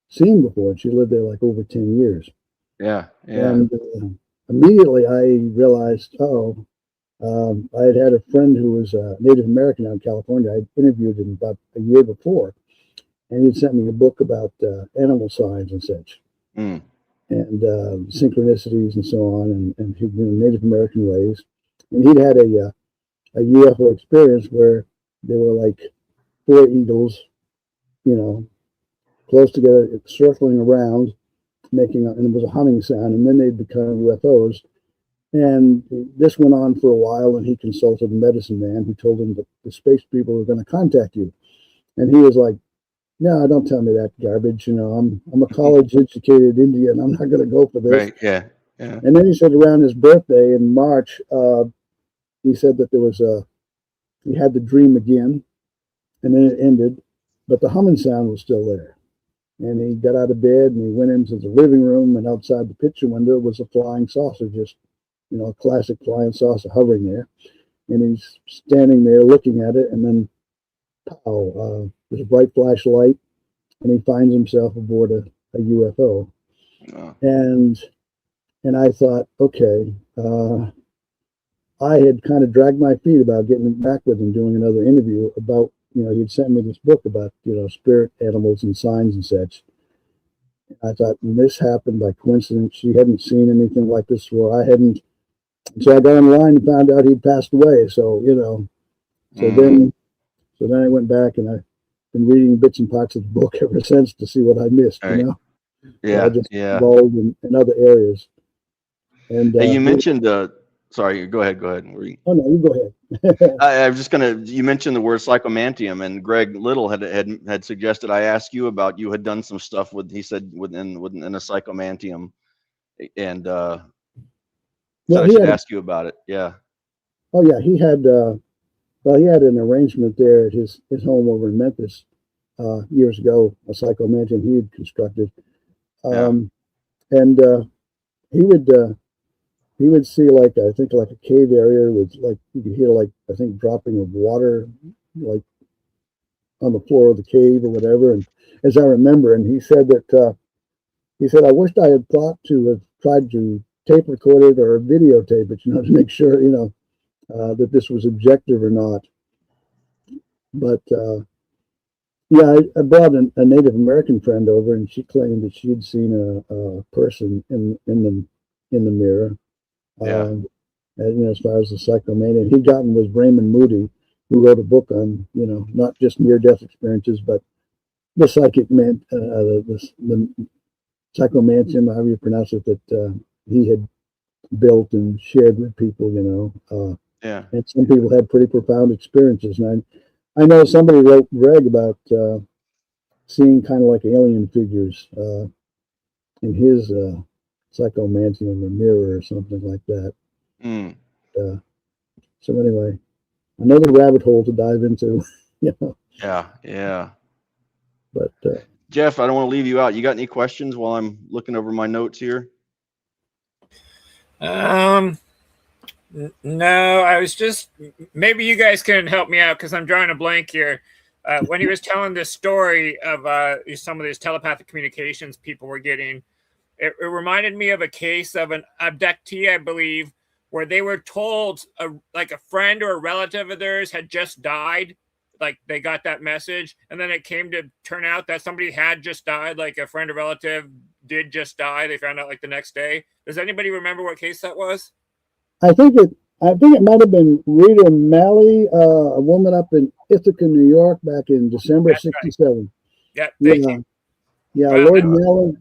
seen before. She lived there like over 10 years. Yeah. Yeah. And immediately I realized, I had a friend who was a Native American out in California. I interviewed him about a year before, and he'd sent me a book about animal signs and such, Mm. and synchronicities and so on, and Native American ways. And he'd had a UFO experience where there were like four eagles, close together, circling around, and it was a humming sound, and then they'd become UFOs. And this went on for a while, and he consulted a medicine man who told him that the space people were going to contact you. And he was like, "No, don't tell me that garbage. I'm a college-educated Indian. I'm not going to go for this." Right. Yeah. Yeah. And then he said around his birthday in March, he said that he had the dream again, and then it ended, but the humming sound was still there. And he got out of bed and he went into the living room, and outside the picture window was a flying saucer, just, a classic flying saucer hovering there. And he's standing there looking at it, and then, pow, there's a bright flashlight, and he finds himself aboard a UFO. Oh. And I thought, okay, I had kind of dragged my feet about getting back with him, doing another interview about, he'd sent me this book about, spirit animals and signs and such. I thought, this happened by coincidence. She hadn't seen anything like this before. I hadn't. So I got online and found out he'd passed away. So, so then I went back, and I've been reading bits and parts of the book ever since to see what I missed, Right. Yeah. I just Yeah. involved in other areas. And Hey, you mentioned sorry, go ahead. Oh no, you go ahead. I was just you mentioned the word psychomantium, and Greg Little had suggested I ask you about, you had done some stuff he said within a psychomantium, and Well, I should ask you about it. Yeah. Oh yeah, he had an arrangement there at his home over in Memphis years ago, a psychomantium he had constructed. And he would see, like, I think, like a cave area with, like, you could hear, like, I think, dropping of water, like, on the floor of the cave or whatever. And as I remember, and he said, I wished I had thought to have tried to tape record it or videotape it, to make sure, that this was objective or not. But yeah, I brought a Native American friend over, and she claimed that she had seen a person in the mirror. Yeah. As far as the psychomania, he'd gotten was Raymond Moody, who wrote a book on, not just near-death experiences, but the psychic man, the psychomantium, however you pronounce it, that he had built and shared with people, Yeah. And some people had pretty profound experiences. And I know somebody wrote Greg about seeing kind of like alien figures in his psychomantium or mirror or something like that. Mm. So anyway, another rabbit hole to dive into. Yeah. But Jeff, I don't want to leave you out. You got any questions while I'm looking over my notes here? No, I was just, maybe you guys can help me out because I'm drawing a blank here. When he was telling this story of some of these telepathic communications people were getting, it reminded me of a case of an abductee, I believe, where they were told like a friend or a relative of theirs had just died. Like they got that message, and then it came to turn out that somebody had just died, like a friend or relative did just die. They found out like the next day. Does anybody remember what case that was? I think it might have been Rita Malley, a woman up in Ithaca, New York, back in December of '67. Right. Yeah, thank you. Yeah, wow, Lloyd Malley.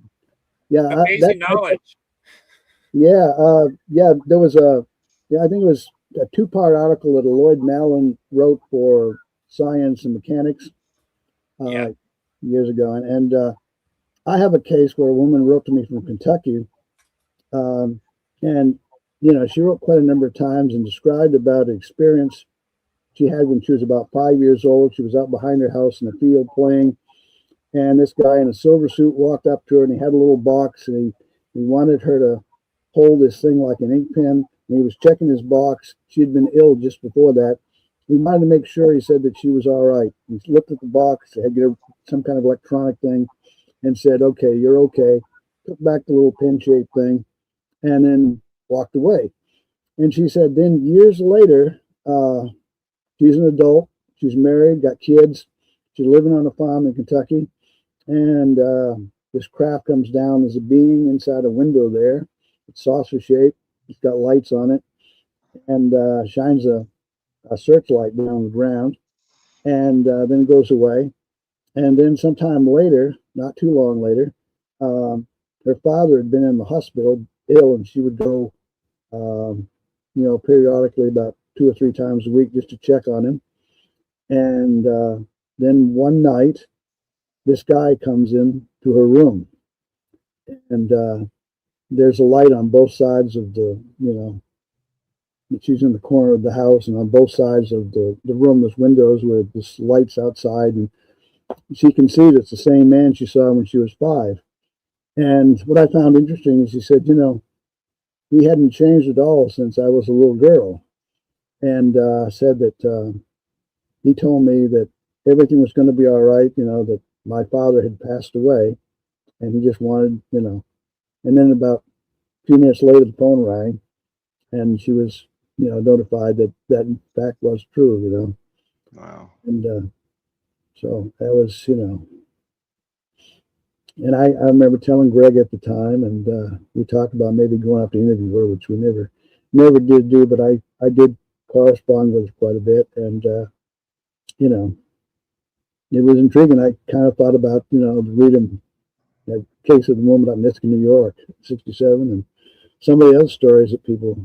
Yeah, amazing knowledge. Yeah, there was I think it was a 2-part article that Lloyd Mallon wrote for Science and Mechanics years ago, and I have a case where a woman wrote to me from Kentucky, and she wrote quite a number of times and described about an experience she had when she was about 5 years old. She was out behind her house in a field playing, and this guy in a silver suit walked up to her, and he had a little box, and he wanted her to hold this thing like an ink pen, and he was checking his box. She had been ill just before that. He wanted to make sure, he said, that she was all right. He looked at the box, had some kind of electronic thing, and said, "Okay, you're okay. took back the little pin-shaped thing, and then walked away. And she said, then years later, she's an adult, she's married, got kids, she's living on a farm in Kentucky, and this craft comes down. There's a being inside a window there. It's saucer shaped. It's got lights on it, and shines a searchlight down the ground, and then it goes away. And then sometime later, not too long later, her father had been in the hospital ill, and she would go, periodically about 2 or 3 times a week just to check on him. And then one night, this guy comes in to her room, and there's a light on both sides of the, she's in the corner of the house, and on both sides of the room, there's windows where there's lights outside, and she can see that it's the same man she saw when she was 5. And what I found interesting is she said, he hadn't changed at all since I was a little girl, and said that he told me that everything was going to be all right, that my father had passed away, and he just wanted, and then about a few minutes later, the phone rang, and she was, notified that that in fact was true, Wow. And so that was, and I remember telling Greg at the time, and we talked about maybe going out to interview her, which we never did do, but I did correspond with her quite a bit, and it was intriguing. I kind of thought about, reading the case of the woman up in Ithaca, New York, 67, and some of the other stories that people,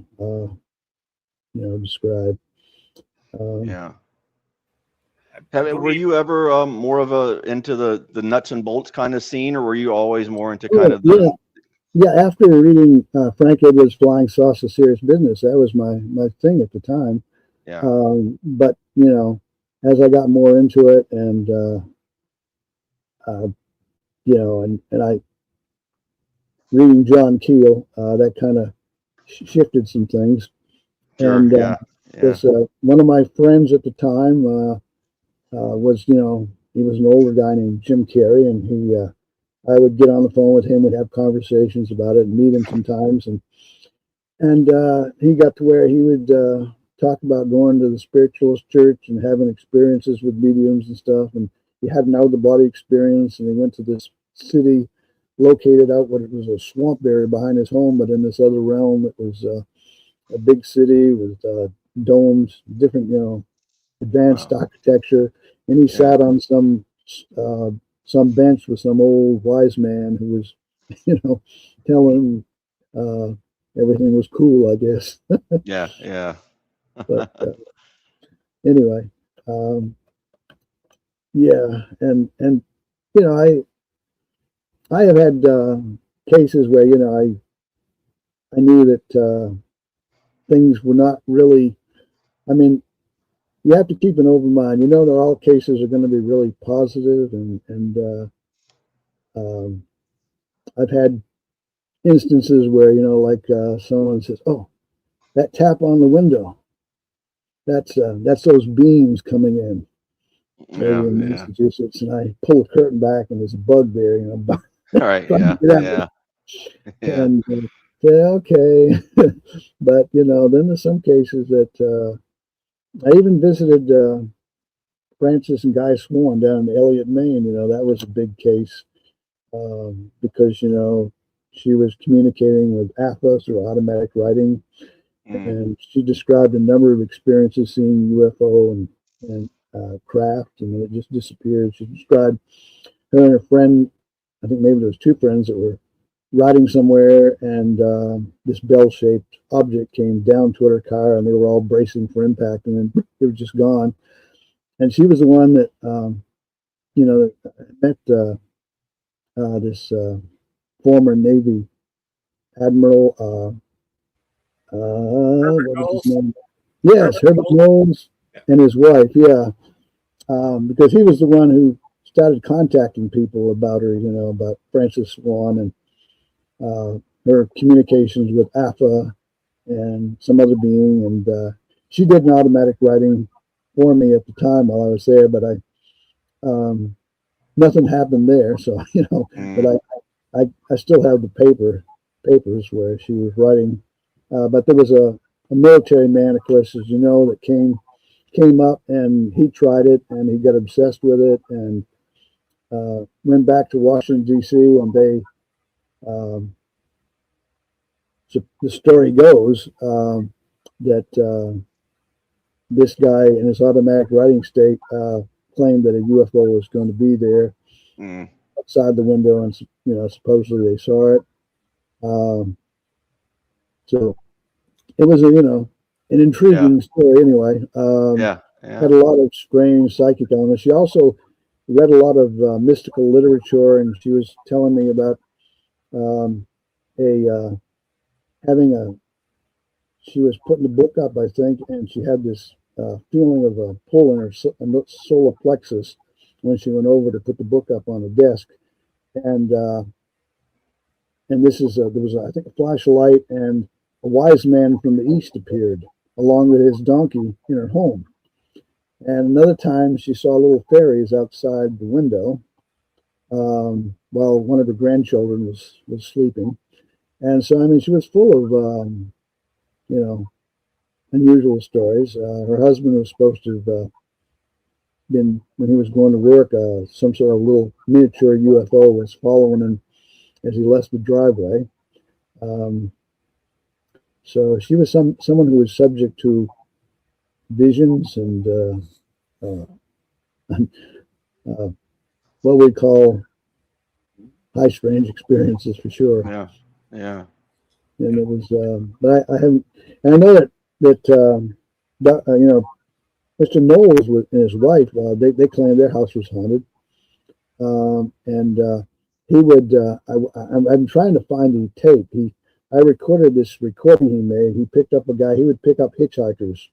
describe. Yeah. Were you ever more of into the nuts and bolts kind of scene, or were you always more into kind of the? Yeah. After reading Frank Edwards' Flying Saucer Serious Business, that was my thing at the time. Yeah. But as I got more into it, and and I reading John Keel, that kind of shifted some things. Sure. And Yeah. because one of my friends at the time was, he was an older guy named Jim Carey, and I would get on the phone with him, we'd have conversations about it, and meet him sometimes, and he got to where he would talk about going to the spiritualist church and having experiences with mediums and stuff, and he had an out-of-the-body experience, and he went to this city located out what it was a swamp area behind his home, but in this other realm, it was a big city with domes, different, advanced architecture, and he sat on some bench with some old wise man who was, telling him everything was cool, I guess. Yeah. Yeah. But anyway, yeah, and I have had cases where I knew that things were not really. I mean, you have to keep an open mind. That all cases are going to be really positive, and I've had instances where like someone says, "Oh, that tap on the window. That's those beams coming in." Yeah. In Massachusetts, and I pull the curtain back, and there's a bug there. All right. Yeah. Yeah. Yeah. And okay, but then there's some cases that I even visited Francis and Guy Swan down in Elliott, Maine. That was a big case because she was communicating with AFA through automatic writing, and she described a number of experiences seeing UFO and craft, and then it just disappeared. She described her and her friend, I think maybe there was 2 friends that were riding somewhere, and this bell-shaped object came down toward her car, and they were all bracing for impact, and then it was just gone. And she was the one that met this former Navy admiral. What was his name? Yes, Herbert Knowles and his wife. Yeah, because he was the one who started contacting people about her, about Francis Swan and her communications with AFA and some other being. And she did an automatic writing for me at the time while I was there, but nothing happened there. So, but I still have the papers where she was writing, but there was a military man, of course, as you know, that came up, and he tried it, and he got obsessed with it, and went back to Washington D.C. and they. So the story goes that this guy in his automatic writing state claimed that a UFO was going to be there outside the window, and supposedly they saw it. So it was an intriguing story anyway. Had a lot of strange psychic elements. She also read a lot of mystical literature, and she was telling me about she was putting the book up, I think, and she had this feeling of a pull in her solar plexus when she went over to put the book up on the desk. And this is there was, I think, a flashlight, and a wise man from the east appeared along with his donkey in her home. And another time she saw little fairies outside the window while one of her grandchildren was sleeping. And so, I mean, she was full of, unusual stories. Her husband was supposed to have been, when he was going to work, some sort of little miniature UFO was following him as he left the driveway. So she was someone who was subject to visions and what we call high strange experiences, for sure. Yeah. And it was, but I haven't, and I know that Mr. Knowles and his wife, they claimed their house was haunted. And he would, I'm trying to find the tape. I recorded this recording he made. He picked up a guy, he would pick up hitchhikers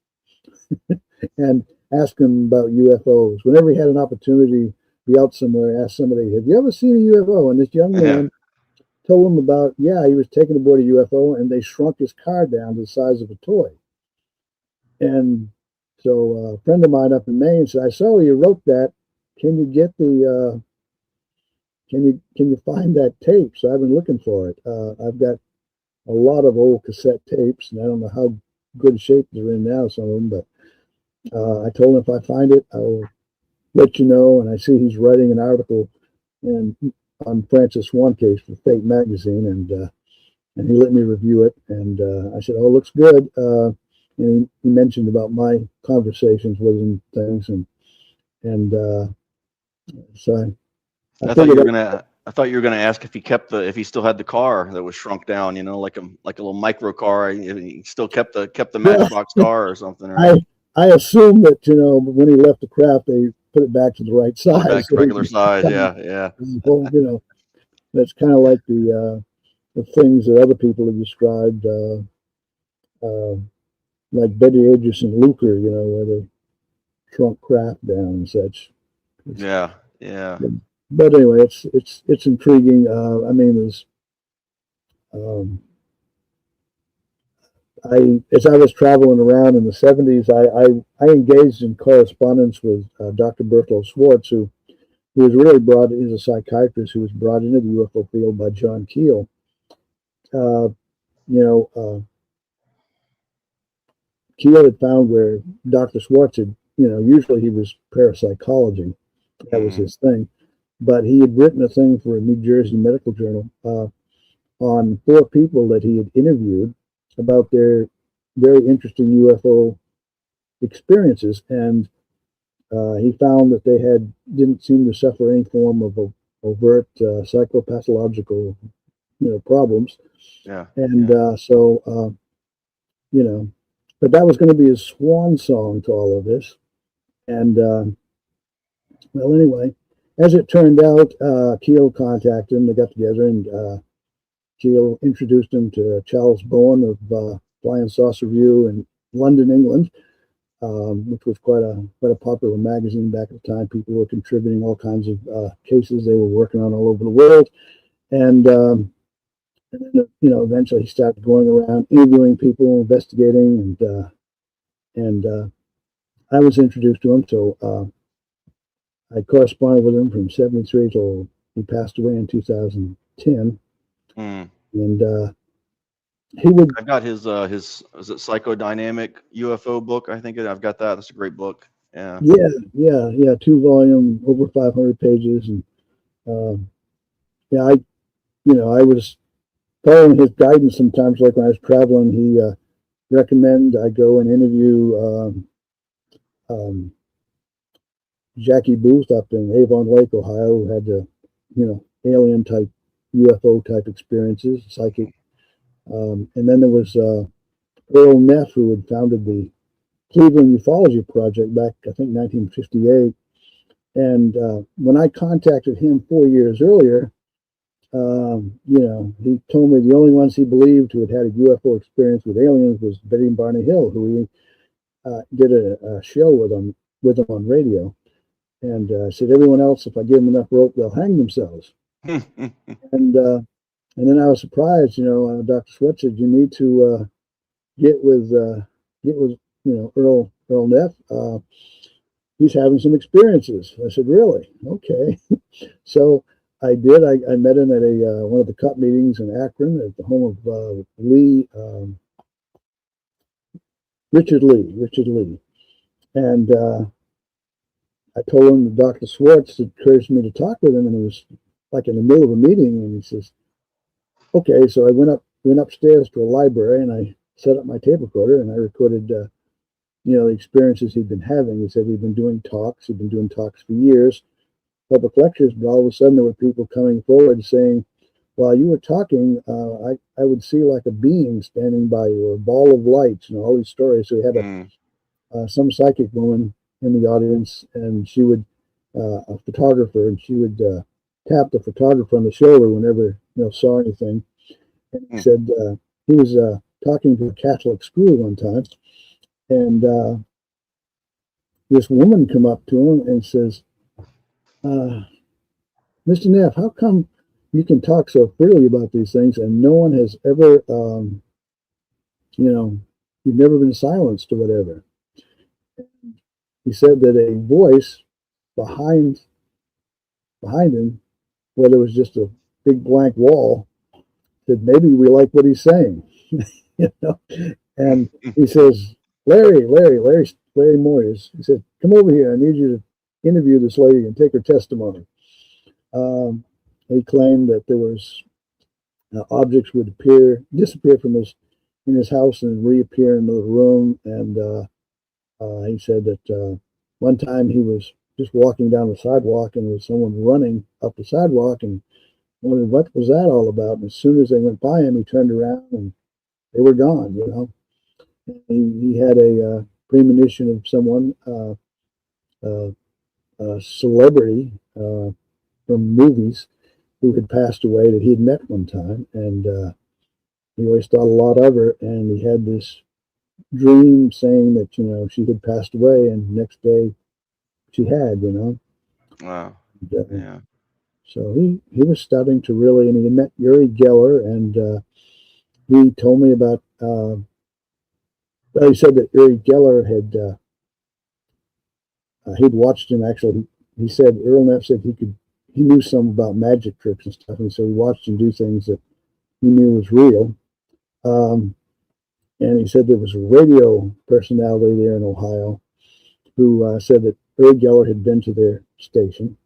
and ask them about UFOs. Whenever he had an opportunity to be out somewhere, ask somebody, have you ever seen a UFO? And this young man told him about, he was taken aboard a UFO, and they shrunk his car down to the size of a toy. And so a friend of mine up in Maine said, I saw you wrote that. Can you get the, can you find that tape? So I've been looking for it. I've got a lot of old cassette tapes, and I don't know how good shape they're in now, some of them, but I told him if I find it, I'll let you know. And I see he's writing an article on Francis Swan case for Fate magazine, and he let me review it. And I said, "Oh, it looks good." And he mentioned about my conversations with him, things, and so I thought you were gonna ask if he still had the car that was shrunk down, like a little micro car. He still kept the Matchbox car or something. Right? I assume that when he left the craft, they put it back to the right size, back to regular size. Yeah. Well, that's kind of like the things that other people have described, like Betty Agis and Luker, where they shrunk craft down and such. Yeah. But anyway, it's intriguing. I mean, there's as I was traveling around in the 70s, I engaged in correspondence with Dr. Berthold Schwartz, who was really brought. He's a psychiatrist who was brought into the UFO field by John Keel. Keel had found where Dr. Schwartz had, usually he was parapsychology. That was his thing. But he had written a thing for a New Jersey medical journal on 4 people that he had interviewed about their very interesting UFO experiences. And he found that they didn't seem to suffer any form of overt psychopathological, problems. Yeah. And but that was going to be his swan song to all of this. And well, anyway, as it turned out, Keel contacted him. They got together, and Keel introduced him to Charles Bowen of Flying Saucer Review in London, England, which was quite a popular magazine back at the time. People were contributing all kinds of cases they were working on all over the world, and then eventually he started going around interviewing people, investigating, and I was introduced to him. So I corresponded with him from 73 till he passed away in 2010. 10. Hmm. And he would, I've got his is it psychodynamic UFO book? I think I've got that. That's a great book. Yeah. yeah, 2 volume, over 500 pages. And yeah, I was following his guidance sometimes, like when I was traveling. He recommend I go and interview um, Jackie Booth up in Avon Lake, Ohio, who had the, alien type UFO type experiences, psychic. And then there was Earl Neff, who had founded the Cleveland Ufology Project back, I think, 1958. And when I contacted him 4 years earlier, he told me the only ones he believed who had a UFO experience with aliens was Betty and Barney Hill, who he did a show with him on radio. And said, everyone else, if I give them enough rope, they'll hang themselves. And then I was surprised, Dr. Sweat said, you need to get with Earl Neff. He's having some experiences. I said, really? Okay. So I did. I met him at one of the CUP meetings in Akron at the home of Richard Lee. And I told him that Dr. Swartz encouraged me to talk with him, and it was like in the middle of a meeting, and he says, okay. So I went upstairs to a library, and I set up my tape recorder, and I recorded the experiences he'd been having. He said he'd been doing talks for years, public lectures, but all of a sudden there were people coming forward saying, while you were talking, I would see like a being standing by you, or a ball of lights, all these stories. So he had some psychic woman in the audience, and she would, a photographer, and she would tap the photographer on the shoulder whenever saw anything. And he said he was talking to a Catholic school one time, and this woman come up to him and says, Mr. Neff, how come you can talk so freely about these things and no one has ever, you've never been silenced or whatever? He said that a voice behind him, where there was just a big blank wall, said, maybe we like what he's saying. And he says, Larry Moyes, he said, come over here. I need you to interview this lady and take her testimony. He claimed that there was objects would disappear from his house and reappear in another room. And he said that one time he was just walking down the sidewalk, and there was someone running up the sidewalk, and wondered what was that all about. And as soon as they went by him, he turned around and they were gone. He had a premonition of someone, a celebrity from movies, who had passed away, that he had met one time, and he always thought a lot of her. And he had this dream saying that she had passed away, and the next day she had. Wow. Yeah. So he was starting to really, and he met Uri Geller, and he told me about. Well, he said that Uri Geller had he'd watched him actually. He said Earl Neff said he knew some about magic tricks and stuff, and so he watched him do things that he knew was real. And he said there was a radio personality there in Ohio who said that Uri Geller had been to their station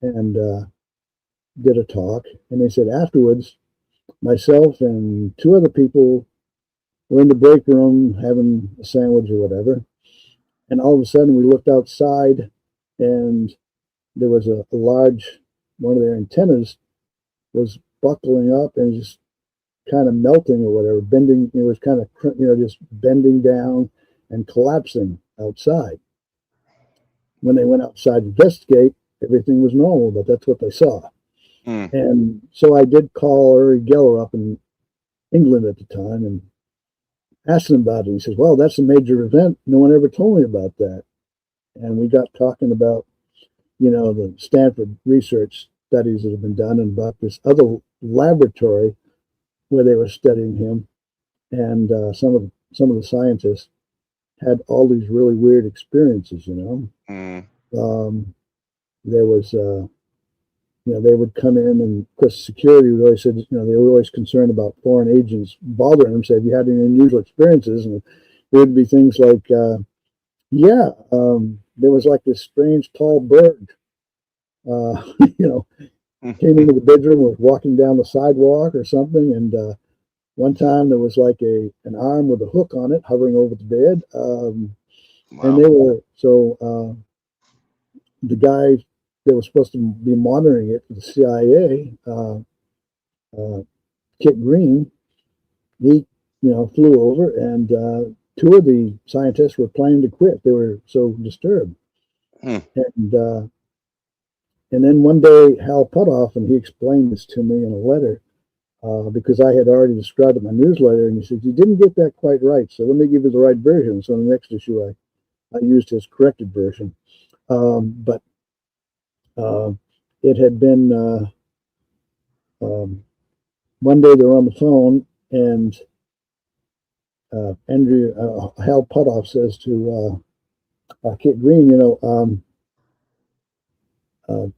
and did a talk. And they said afterwards, myself and 2 other people were in the break room having a sandwich or whatever. And all of a sudden we looked outside, and there was a large, one of their antennas was buckling up and just kind of melting or whatever, bending. It was kind of, just bending down and collapsing outside. When they went outside to investigate, everything was normal, but that's what they saw. And so I did call Uri Geller up in England at the time and asked him about it. He says, well, that's a major event. No one ever told me about that. And we got talking about, the Stanford research studies that have been done, and about this other laboratory where they were studying him. And some of the scientists had all these really weird experiences, There was they would come in, and because security would always said, they were always concerned about foreign agents bothering them. Said, "Have you had any unusual experiences?" And it would be things like, there was like this strange tall bird, came into the bedroom, was walking down the sidewalk or something, and one time there was like an arm with a hook on it hovering over the bed, and they were the guy that was supposed to be monitoring it for the CIA, Kit Green, he flew over, and two of the scientists were planning to quit. They were so disturbed, and then one day Hal Puthoff, and he explained this to me in a letter, because I had already described it in my newsletter, and he said, "You didn't get that quite right, so let me give you the right version." So in the next issue, I used his corrected version. But it had been one day they were on the phone, and Hal Puthoff says to Kit Green,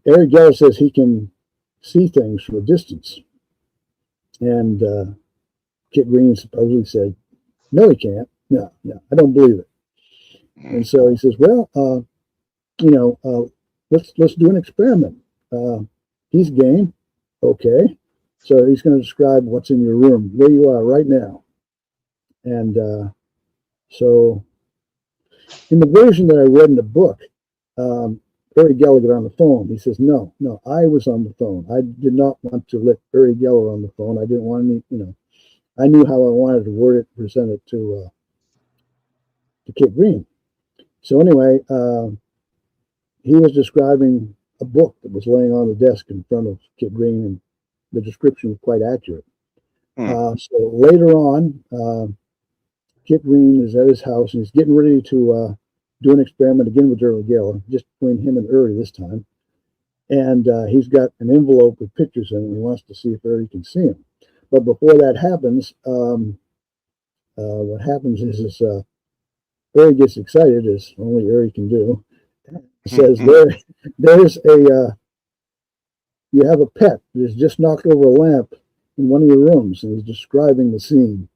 Eric Geller says he can see things from a distance. And Kit Green supposedly said, "No, he can't. No, I don't believe it." And so he says, "Well, let's do an experiment." He's game. Okay. So he's going to describe what's in your room, where you are right now. And so in the version that I read in the book, Uri Geller got on the phone. He says, no, I was on the phone. I did not want to let Uri Geller on the phone. I didn't want any, I knew how I wanted to word it, present it to Kit Green. So anyway, he was describing a book that was laying on the desk in front of Kit Green, and the description was quite accurate. So later on, Kit Green is at his house, and he's getting ready to do an experiment again with Uri Geller, just between him and Uri this time. And he's got an envelope with pictures in it, and he wants to see if Uri can see him. But before that happens, what happens is Uri gets excited, as only Uri can do. He says, there's you have a pet that has just knocked over a lamp in one of your rooms, and he's describing the scene.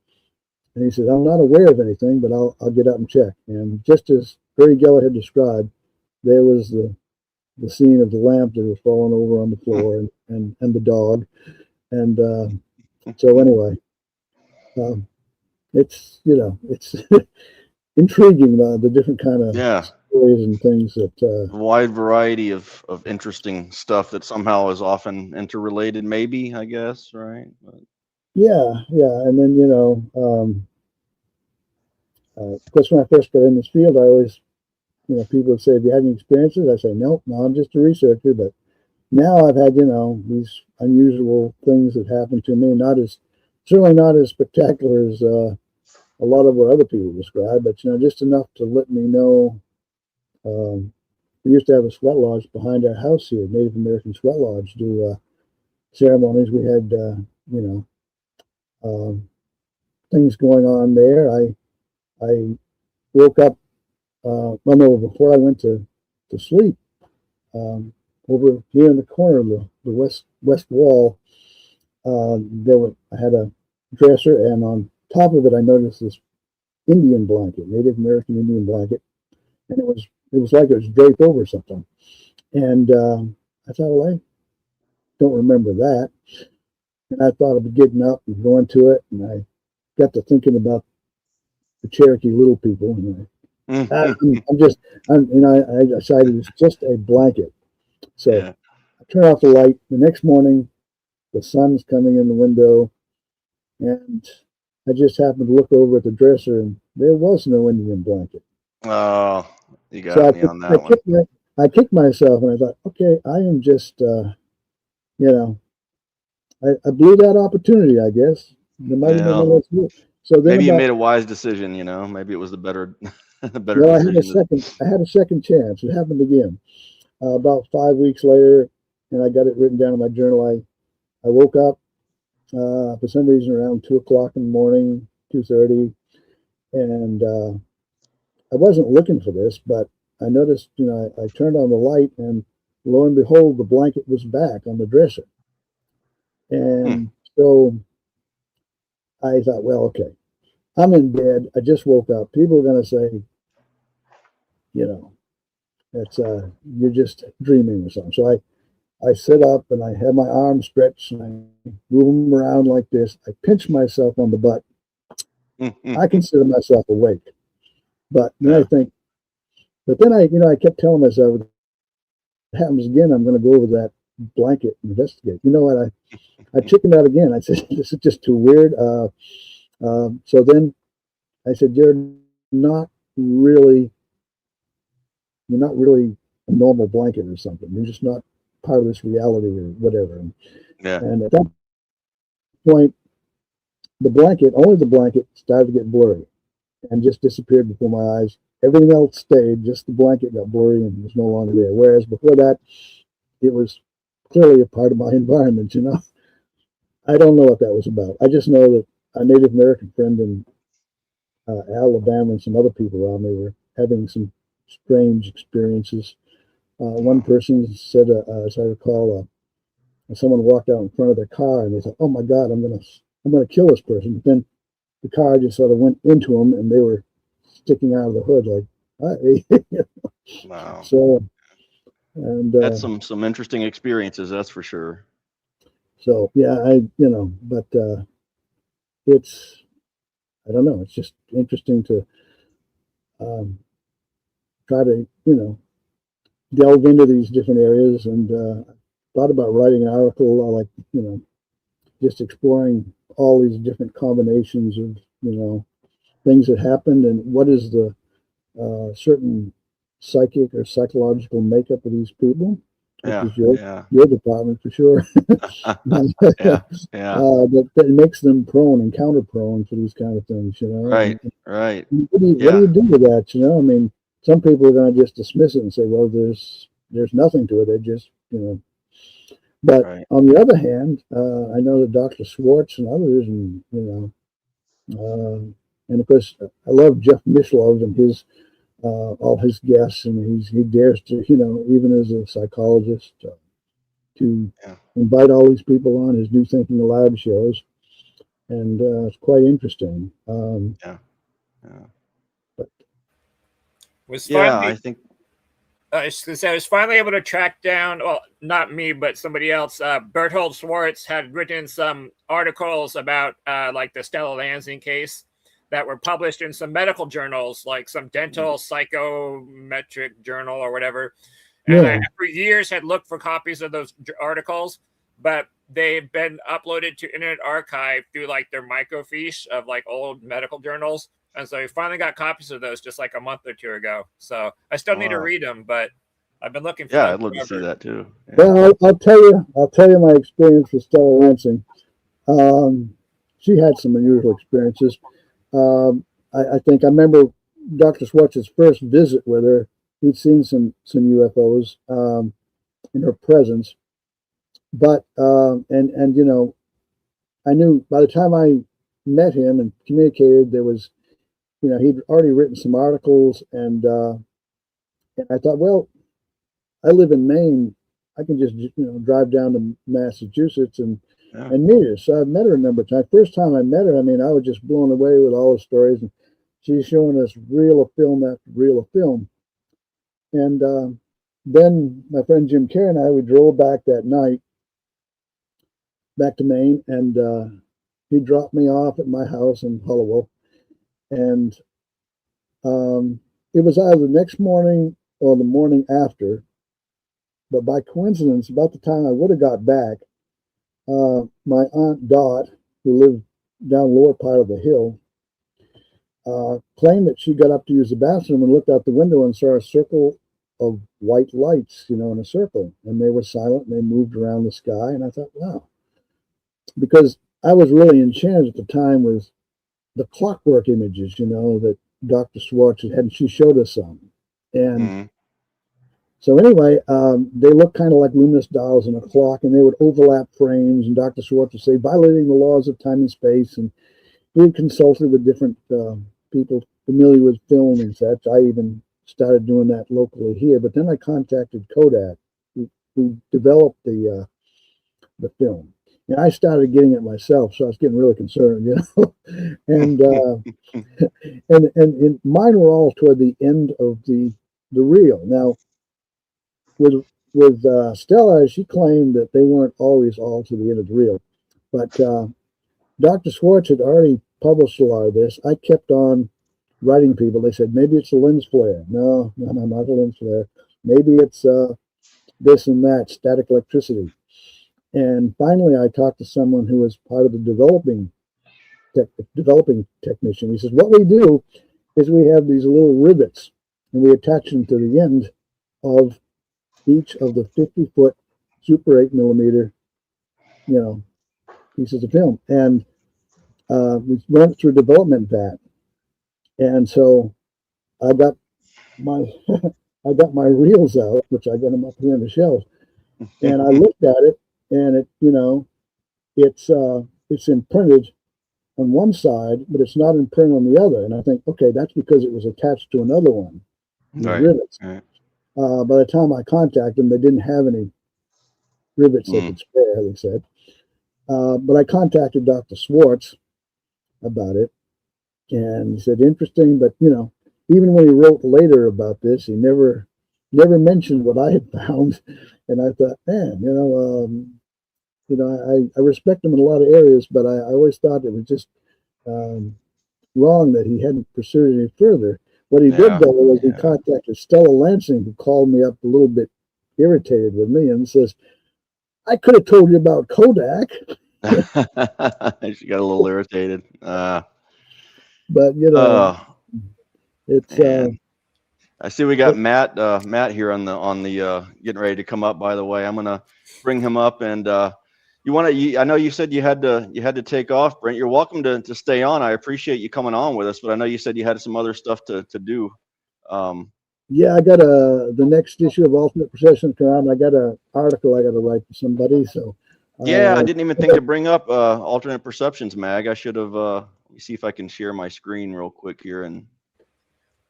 And he says, "I'm not aware of anything, but I'll get out and check." And just as Uri Geller had described, there was the scene of the lamp that was falling over on the floor, and the dog. And so anyway, it's it's intriguing, the different kind of stories and things that wide variety of interesting stuff that somehow is often interrelated, maybe, I guess, right? But yeah, and then of course, when I first got in this field, I always, people would say, "Have you had any experiences?" I say, "Nope, no, I'm just a researcher." But now I've had, these unusual things that happen to me. Certainly not as spectacular as a lot of what other people describe, but just enough to let me know. We used to have a sweat lodge behind our house here, Native American sweat lodge, do ceremonies. We had, things going on there. I woke up, before I went to sleep, over here in the corner of the west wall, I had a dresser, and on top of it, I noticed this Indian blanket, Native American Indian blanket, and it was like it was draped over something. And I thought, well, I don't remember that. And I thought of getting up and going to it, and I got to thinking about the Cherokee Little People, and I decided it's just a blanket. So I turned off the light. The next morning, the sun's coming in the window, and I just happened to look over at the dresser, and there was no Indian blanket. Oh, you got me on that one. I kicked myself, and I thought, okay, I am just, I blew that opportunity, I guess. There might have been else to do. So then maybe you made a wise decision, maybe it was the better decision. I had a second chance. It happened again. About 5 weeks later, and I got it written down in my journal. I woke up for some reason around 2:00 in the morning, 2:30, and I wasn't looking for this, but I noticed, I turned on the light, and lo and behold, the blanket was back on the dresser. And so I thought, well, okay, I'm in bed. I just woke up. People are going to say, you know, that's you're just dreaming or something. So I sit up and I have my arms stretched and I move them around like this. I pinch myself on the butt. I consider myself awake. But then I think, but then I kept telling myself, if it happens again, I'm going to go over that blanket and investigate. You know what? I chickened out again. I said, this is just too weird. So then I said, you're not really a normal blanket or something. You're just not part of this reality or whatever. And at that point, only the blanket started to get blurry and just disappeared before my eyes. Everything else stayed, just the blanket got blurry and was no longer there. Whereas before that, it was clearly a part of my environment, you know. I don't know what that was about. I just know that a Native American friend in Alabama and some other people around me were having some strange experiences. One person said, as I recall, someone walked out in front of their car and they thought, "Oh my God, I'm gonna kill this person." But then the car just sort of went into them and they were sticking out of the hood like, "Hey." Wow. So, and that's some interesting experiences, that's for sure. So yeah, but it's, I don't know, it's just interesting to try to delve into these different areas, and thought about writing an article like just exploring all these different combinations of things that happened and what is the certain psychic or psychological makeup of these people, which is your department for sure. That makes them prone and counter prone for these kind of things, Right. What do you do with that? I mean, some people are going to just dismiss it and say, well, there's nothing to it. They just, But on the other hand, I know that Dr. Schwartz and others, and and of course, I love Jeff Mishlove and his all his guests, and he dares to, even as a psychologist, to invite all these people on his New Thinking Aloud shows, and it's quite interesting. I think I was finally able to track down, well, not me, but somebody else. Berthold Schwartz had written some articles about like the Stella Lansing case that were published in some medical journals, like some dental psychometric journal or whatever. And I, for years, had looked for copies of those articles, but they've been uploaded to Internet Archive through like their microfiche of like old medical journals. And so we finally got copies of those just like a month or two ago. So I still need to read them, but I've been looking for them. I'd love to see that too. Well, I'll tell you my experience with Stella Lansing. She had some unusual experiences. I think I remember Dr. Schwartz's first visit with her. He'd seen some UFOs in her presence, but and I knew by the time I met him and communicated, there was, he'd already written some articles, and I thought, well, I live in Maine, I can just drive down to Massachusetts and meet her. So I've met her a number of times. First time I met her, I mean, I was just blown away with all the stories, and she's showing us reel of film after reel of film. And then my friend Jim Kerr and I, we drove back that night back to Maine, and he dropped me off at my house in Hollowell. And it was either the next morning or the morning after, but by coincidence, about the time I would have got back, my Aunt Dot, who lived down lower part of the hill, claimed that she got up to use the bathroom and looked out the window and saw a circle of white lights, in a circle, and they were silent and they moved around the sky. And I thought, wow, because I was really enchanted at the time with the clockwork images, that Dr. Schwartz had, and she showed us some. And so anyway, they looked kind of like luminous dials in a clock, and they would overlap frames, and Dr. Schwartz would say, violating the laws of time and space. And we had consulted with different people familiar with film and such. I even started doing that locally here, but then I contacted Kodak, who who developed the film. And I started getting it myself, so I was getting really concerned, and and mine were all toward the end of the reel. Now, with Stella, she claimed that they weren't always all to the end of the reel, but Dr. Schwartz had already published a lot of this. I kept on writing people. They said maybe it's a lens flare. No, not a lens flare. Maybe it's this and that, static electricity. And finally, I talked to someone who was part of the developing technician. He says, what we do is we have these little rivets and we attach them to the end of each of the 50-foot Super 8 millimeter, pieces of film. And we went through development vat. And so I got my I got my reels out, which I got them up here on the shelf, and I looked at it, and it's imprinted on one side, but it's not imprinted on the other. And I think, okay, that's because it was attached to another one. Right. Rivets. Right. By the time I contacted them, they didn't have any rivets they could spare, they said. But I contacted Dr. Schwartz about it, and he said, interesting, but even when he wrote later about this, he never mentioned what I had found. And I thought, man, I respect him in a lot of areas, but I always thought it was just wrong that he hadn't pursued any further. What he did, though, was he contacted Stella Lansing, who called me up a little bit irritated with me and says, I could have told you about Kodak. She got a little irritated. But, it's... I see we got Matt here on the getting ready to come up. By the way, I'm gonna bring him up, and I know you said you had to take off, Brent. You're welcome to stay on. I appreciate you coming on with us, but I know you said you had some other stuff to do. Yeah, I got the next issue of Alternate Perception come out. I got an article I got to write for somebody. So I didn't even think to bring up Alternate Perceptions mag. I should have. Let me see if I can share my screen real quick here and.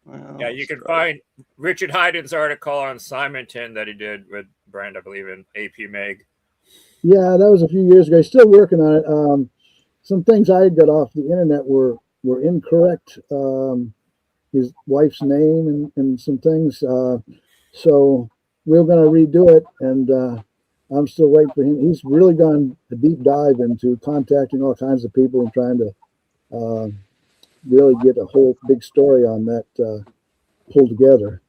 Well, you can find Richard Hyden's article on Simonton that he did with Brand, I believe, in AP Mag. Yeah, that was a few years ago. He's still working on it. Some things I got off the internet were incorrect. His wife's name and some things. So we're going to redo it, and I'm still waiting for him. He's really gone a deep dive into contacting all kinds of people and trying to really get a whole big story on that pulled together.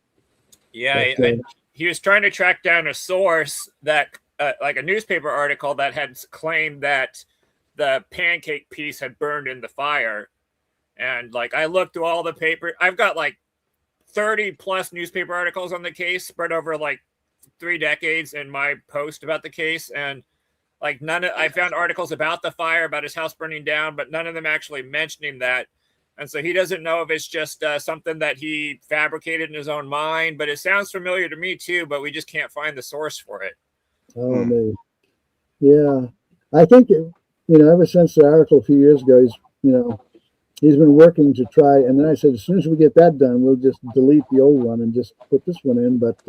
Yeah, he was trying to track down a source that, like a newspaper article that had claimed that the pancake piece had burned in the fire. And like I looked through all the paper. I've got like 30 plus newspaper articles on the case spread over like 3 decades in my post about the case. And like I found articles about the fire, about his house burning down, but none of them actually mentioning that. And so he doesn't know if it's just something that he fabricated in his own mind, but it sounds familiar to me too, but we just can't find the source for it. Oh, man. Yeah. I think, ever since the article a few years ago, he's been working to try. And then I said, as soon as we get that done, we'll just delete the old one and just put this one in. But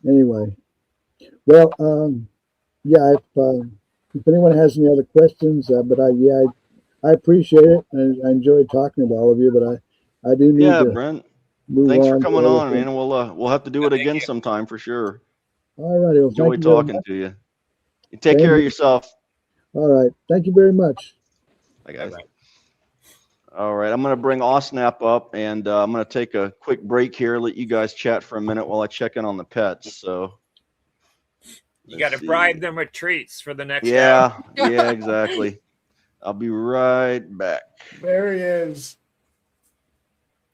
anyway, well, if anyone has any other questions, I appreciate it. I enjoyed talking to all of you, but I do need to. Brent, thanks for coming on, man. We'll have to do it again sometime for sure. All righty. Well, enjoy talking to you. You take care of yourself. All right. Thank you very much. Bye, guys. All right. I'm going to bring Osnap up, and I'm going to take a quick break here, let you guys chat for a minute while I check in on the pets. So you got to bribe them with treats for the next hour. Yeah, exactly. I'll be right back. There he is.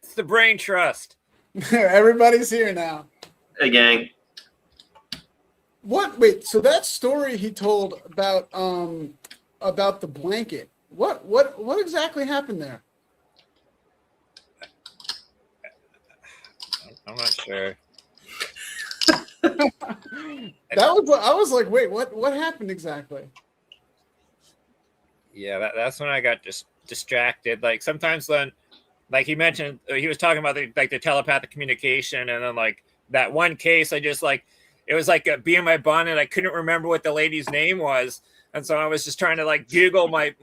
It's the Brain Trust. Everybody's here now. Hey, gang. What? Wait. So that story he told about the blanket. What exactly happened there? I'm not sure. I was like, wait, what happened exactly? Yeah, that's when I got just distracted. Like sometimes when, like he mentioned, he was talking about the telepathic communication, and then like that one case, I just like it was like a bee in my bonnet. I couldn't remember what the lady's name was. And so I was just trying to like Google my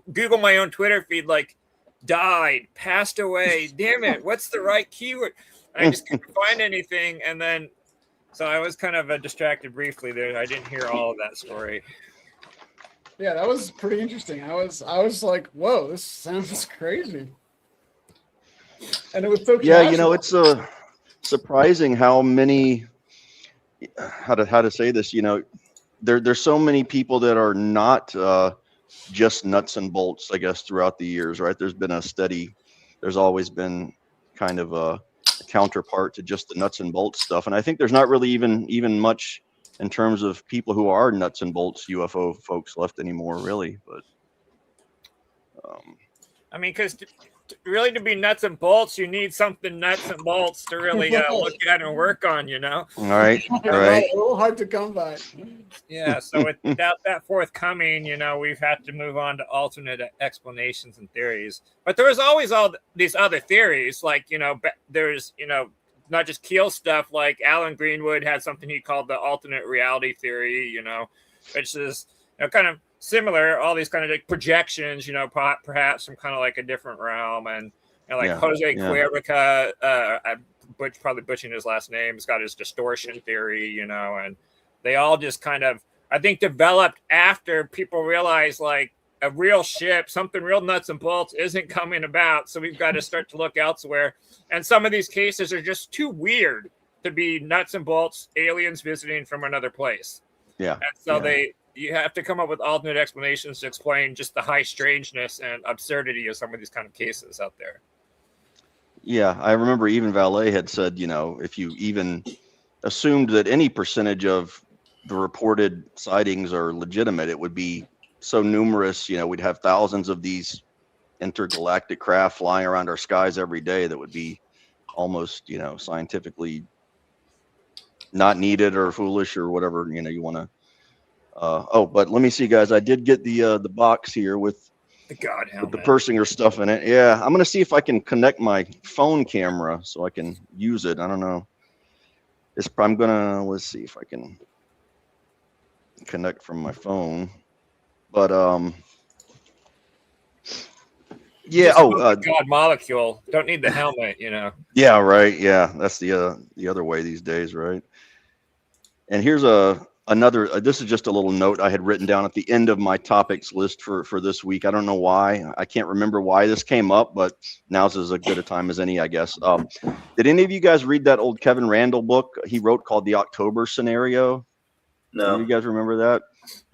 own Twitter feed, like died, passed away. Damn it. What's the right keyword? And I just couldn't find anything. And then, so I was kind of distracted briefly there. I didn't hear all of that story. Yeah, that was pretty interesting. I was like, whoa, this sounds crazy. And it was so Yeah, casual. it's surprising how many, how to say this, there's so many people that are not just nuts and bolts, I guess, throughout the years, right? There's always been kind of a counterpart to just the nuts and bolts stuff. And I think there's not really even much in terms of people who are nuts and bolts UFO folks left anymore, really. But I mean, because really to be nuts and bolts, you need something nuts and bolts to really look at and work on, All right. A little hard to come by. Yeah, so without that forthcoming, we've had to move on to alternate explanations and theories. But there was always all these other theories, like, there's, not just Keel stuff, like Alan Greenwood had something he called the alternate reality theory, which is kind of similar, all these kind of like projections, perhaps from kind of like a different realm. And Jose Cuerva, I'm probably butchering his last name, has got his distortion theory, and they all just kind of, I think, developed after people realized like a real ship, something real nuts and bolts isn't coming about. So we've got to start to look elsewhere. And some of these cases are just too weird to be nuts and bolts, aliens visiting from another place. Yeah. And so you have to come up with alternate explanations to explain just the high strangeness and absurdity of some of these kind of cases out there. Yeah, I remember even Valet had said, if you even assumed that any percentage of the reported sightings are legitimate, it would be so numerous, we'd have thousands of these intergalactic craft flying around our skies every day that would be almost, scientifically not needed or foolish or whatever, you want to. But let me see, guys. I did get the box here with the God helmet, with the Persinger stuff in it. Yeah, I'm gonna see if I can connect my phone camera so I can use it. I don't know. Let's see if I can connect from my phone. But yeah. God molecule. Don't need the helmet, Yeah, right. Yeah, that's the other way these days, right? And here's another. This is just a little note I had written down at the end of my topics list for this week. I don't know why. I can't remember why this came up, but now's as good a time as any, I guess. Did any of you guys read that old Kevin Randall book he wrote called The October Scenario? No. You guys remember that?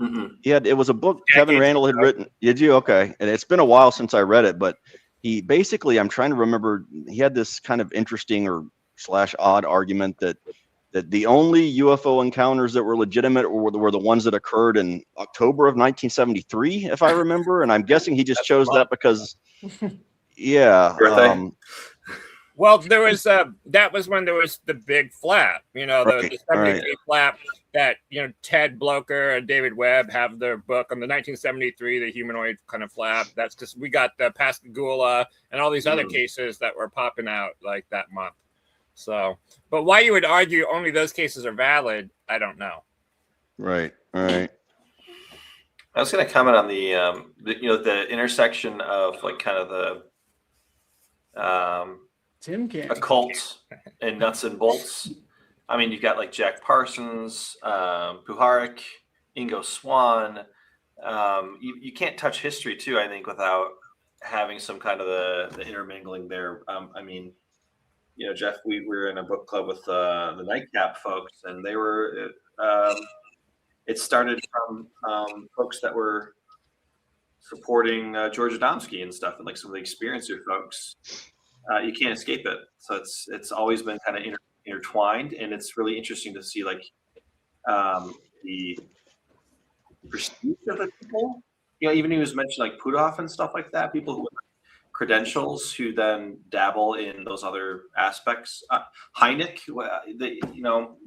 Mm-mm. It was a book Kevin Randall had written. Did you? Okay. And it's been a while since I read it, but he basically, I'm trying to remember, he had this kind of interesting or / odd argument that the only UFO encounters that were legitimate were the ones that occurred in October of 1973, if I remember. And I'm guessing he just chose that because, yeah. Well, there was that was when there was the big flap, the 73 flap that Ted Blocher and David Webb have their book on the 1973, the humanoid kind of flap. That's because we got the Pascagoula and all these other cases that were popping out like that month. So, but why you would argue only those cases are valid, I don't know. Right. All right. I was going to comment on the intersection of like kind of the Tim can't occult and nuts and bolts. I mean, you've got like Jack Parsons, Puharich, Ingo Swann. You can't touch history too, I think, without having some kind of the intermingling there. I mean, Jeff, we were in a book club with the Nightcap folks, and they were. It started from folks that were supporting George Adamski and stuff, and like some of the experiencer folks. You can't escape it. So it's always been kind of intertwined, and it's really interesting to see like the prestige of the people. Even he was mentioned like Puthoff and stuff like that. People who have credentials who then dabble in those other aspects. Hynek,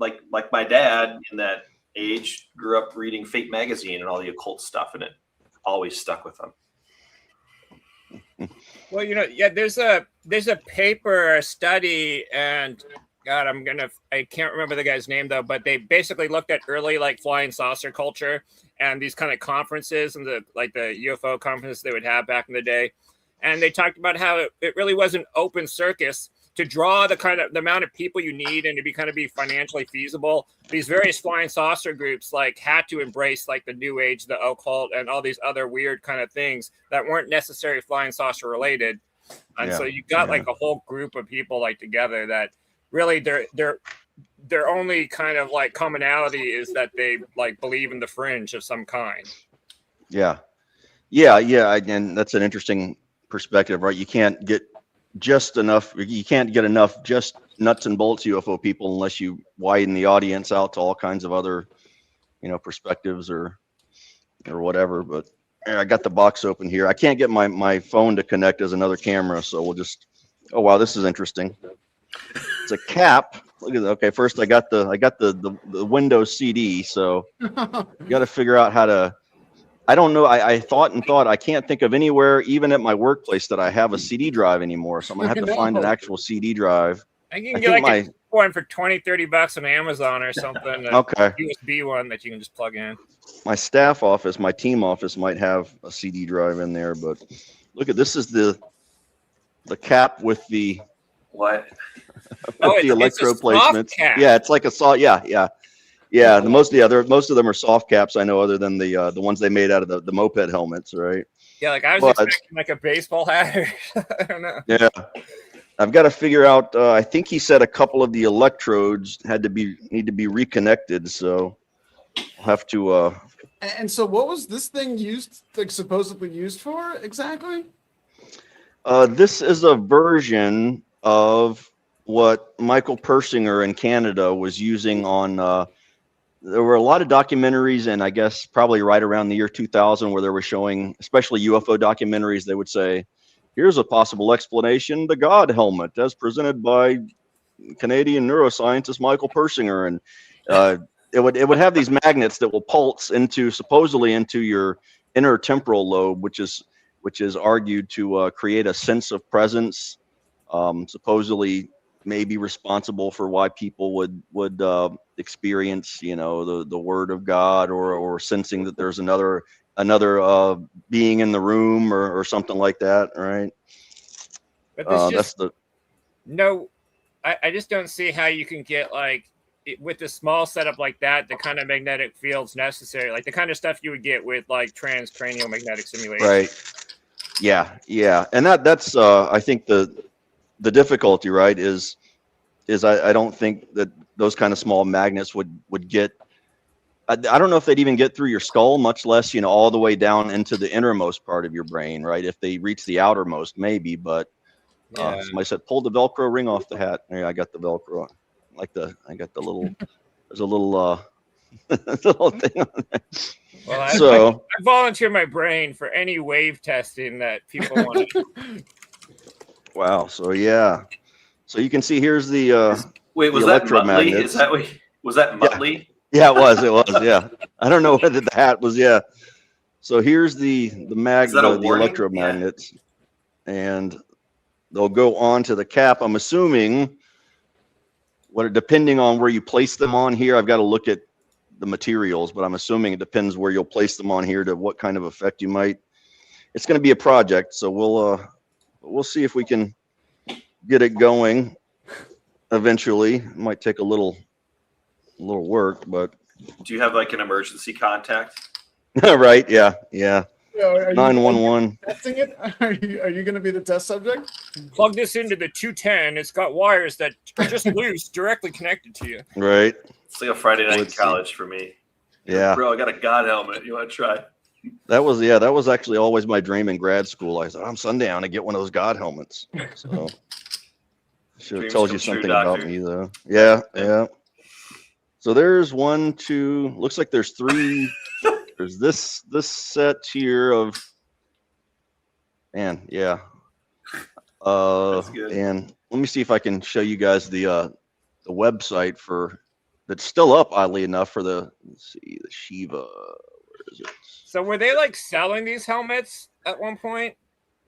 like my dad in that age, grew up reading Fate magazine and all the occult stuff, and it always stuck with him. Well, there's a paper, a study, and God, I can't remember the guy's name though, but they basically looked at early like flying saucer culture and these kind of conferences and the UFO conferences they would have back in the day. And they talked about how it really was an open circus to draw the amount of people you need and to be financially feasible. These various flying saucer groups like had to embrace like the new age, the occult, and all these other weird kind of things that weren't necessarily flying saucer related. And so you got like a whole group of people like together that really their only kind of like commonality is that they like believe in the fringe of some kind. Yeah. And that's an interesting perspective, right? You can't get enough just nuts and bolts UFO people unless you widen the audience out to all kinds of other, perspectives or whatever. But I got the box open here. I can't get my phone to connect as another camera, so we'll just. Oh wow, this is interesting. It's a cap. Look at that. Okay, first I got the Windows CD, so you got to figure out how to. I don't know. I thought I can't think of anywhere, even at my workplace, that I have a CD drive anymore. So I'm gonna have to find an actual CD drive. I can get like one for $20-$30 on Amazon or something. Okay. USB one that you can just plug in. My staff office, my team office might have a CD drive in there, but look at this is the cap with the what? With the electro placements. Yeah, it's like a saw. Yeah. Most of them are soft caps. I know, other than the ones they made out of the moped helmets, right? Yeah, like I was expecting like a baseball hat. I don't know. Yeah, I've got to figure out. I think he said a couple of the electrodes need to be reconnected, so I'll have to. And so, what was this thing supposedly used for exactly? This is a version of what Michael Persinger in Canada was using on. There were a lot of documentaries, and I guess probably right around the year 2000, where they were showing, especially UFO documentaries, they would say, here's a possible explanation, the God helmet, as presented by Canadian neuroscientist Michael Persinger. And it would have these magnets that will pulse supposedly into your inner temporal lobe, which is argued to create a sense of presence, supposedly may be responsible for why people would experience, the word of God or sensing that there's another being in the room or something like that, right? But I just don't see how you can get with a small setup like that, the kind of magnetic fields necessary, like the kind of stuff you would get with like transcranial magnetic simulation. Right. Yeah. And that's I think the difficulty, right, is I don't think that those kind of small magnets would get. I don't know if they'd even get through your skull, much less all the way down into the innermost part of your brain, right? If they reach the outermost, maybe. But somebody said, pull the Velcro ring off the hat. Yeah, I got the Velcro. I got the little. There's a little little thing on there. Well, I volunteer my brain for any wave testing that people want. Wow. So yeah. So you can see here's the wait, was that Muttley? Was that Muttley? Yeah, it was. Yeah. I don't know whether the hat was. Yeah. So here's the electromagnets, and they'll go on to the cap. I'm assuming depending on where you place them on here, I've got to look at the materials, but I'm assuming it depends where you'll place them on here to what kind of effect you might. It's going to be a project, so we'll see if we can get it going eventually. It might take a little work, but do you have like an emergency contact? Right. Yeah. 911. Testing it? Are you going to be the test subject? Plug this into the 210. It's got wires that are just loose, directly connected to you. Right. It's like a Friday night in college for me. Yeah. Bro, I got a God helmet. You want to try? That was actually always my dream in grad school. I said, I'm sundown to get one of those God helmets. So should have told you something about me though. Yeah. So there's 1, 2, looks like there's 3. There's this set here of, and yeah. And let me see if I can show you guys the website that's still up, oddly enough, for the Shiva. Where is it? So were they like selling these helmets at one point?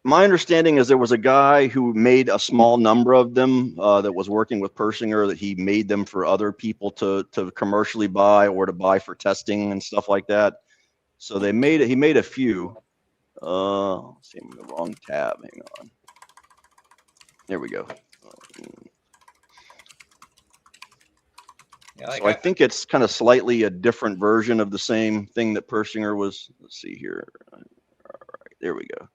my understanding is there was a guy who made a small number of them that was working with Persinger, that he made them for other people to commercially buy or to buy for testing and stuff like that. So he made a few. Let's see, I'm in the wrong tab. Hang on. There we go. Yeah, like So I think it's kind of slightly a different version of the same thing that Persinger was. Let's see here. All right, there we go.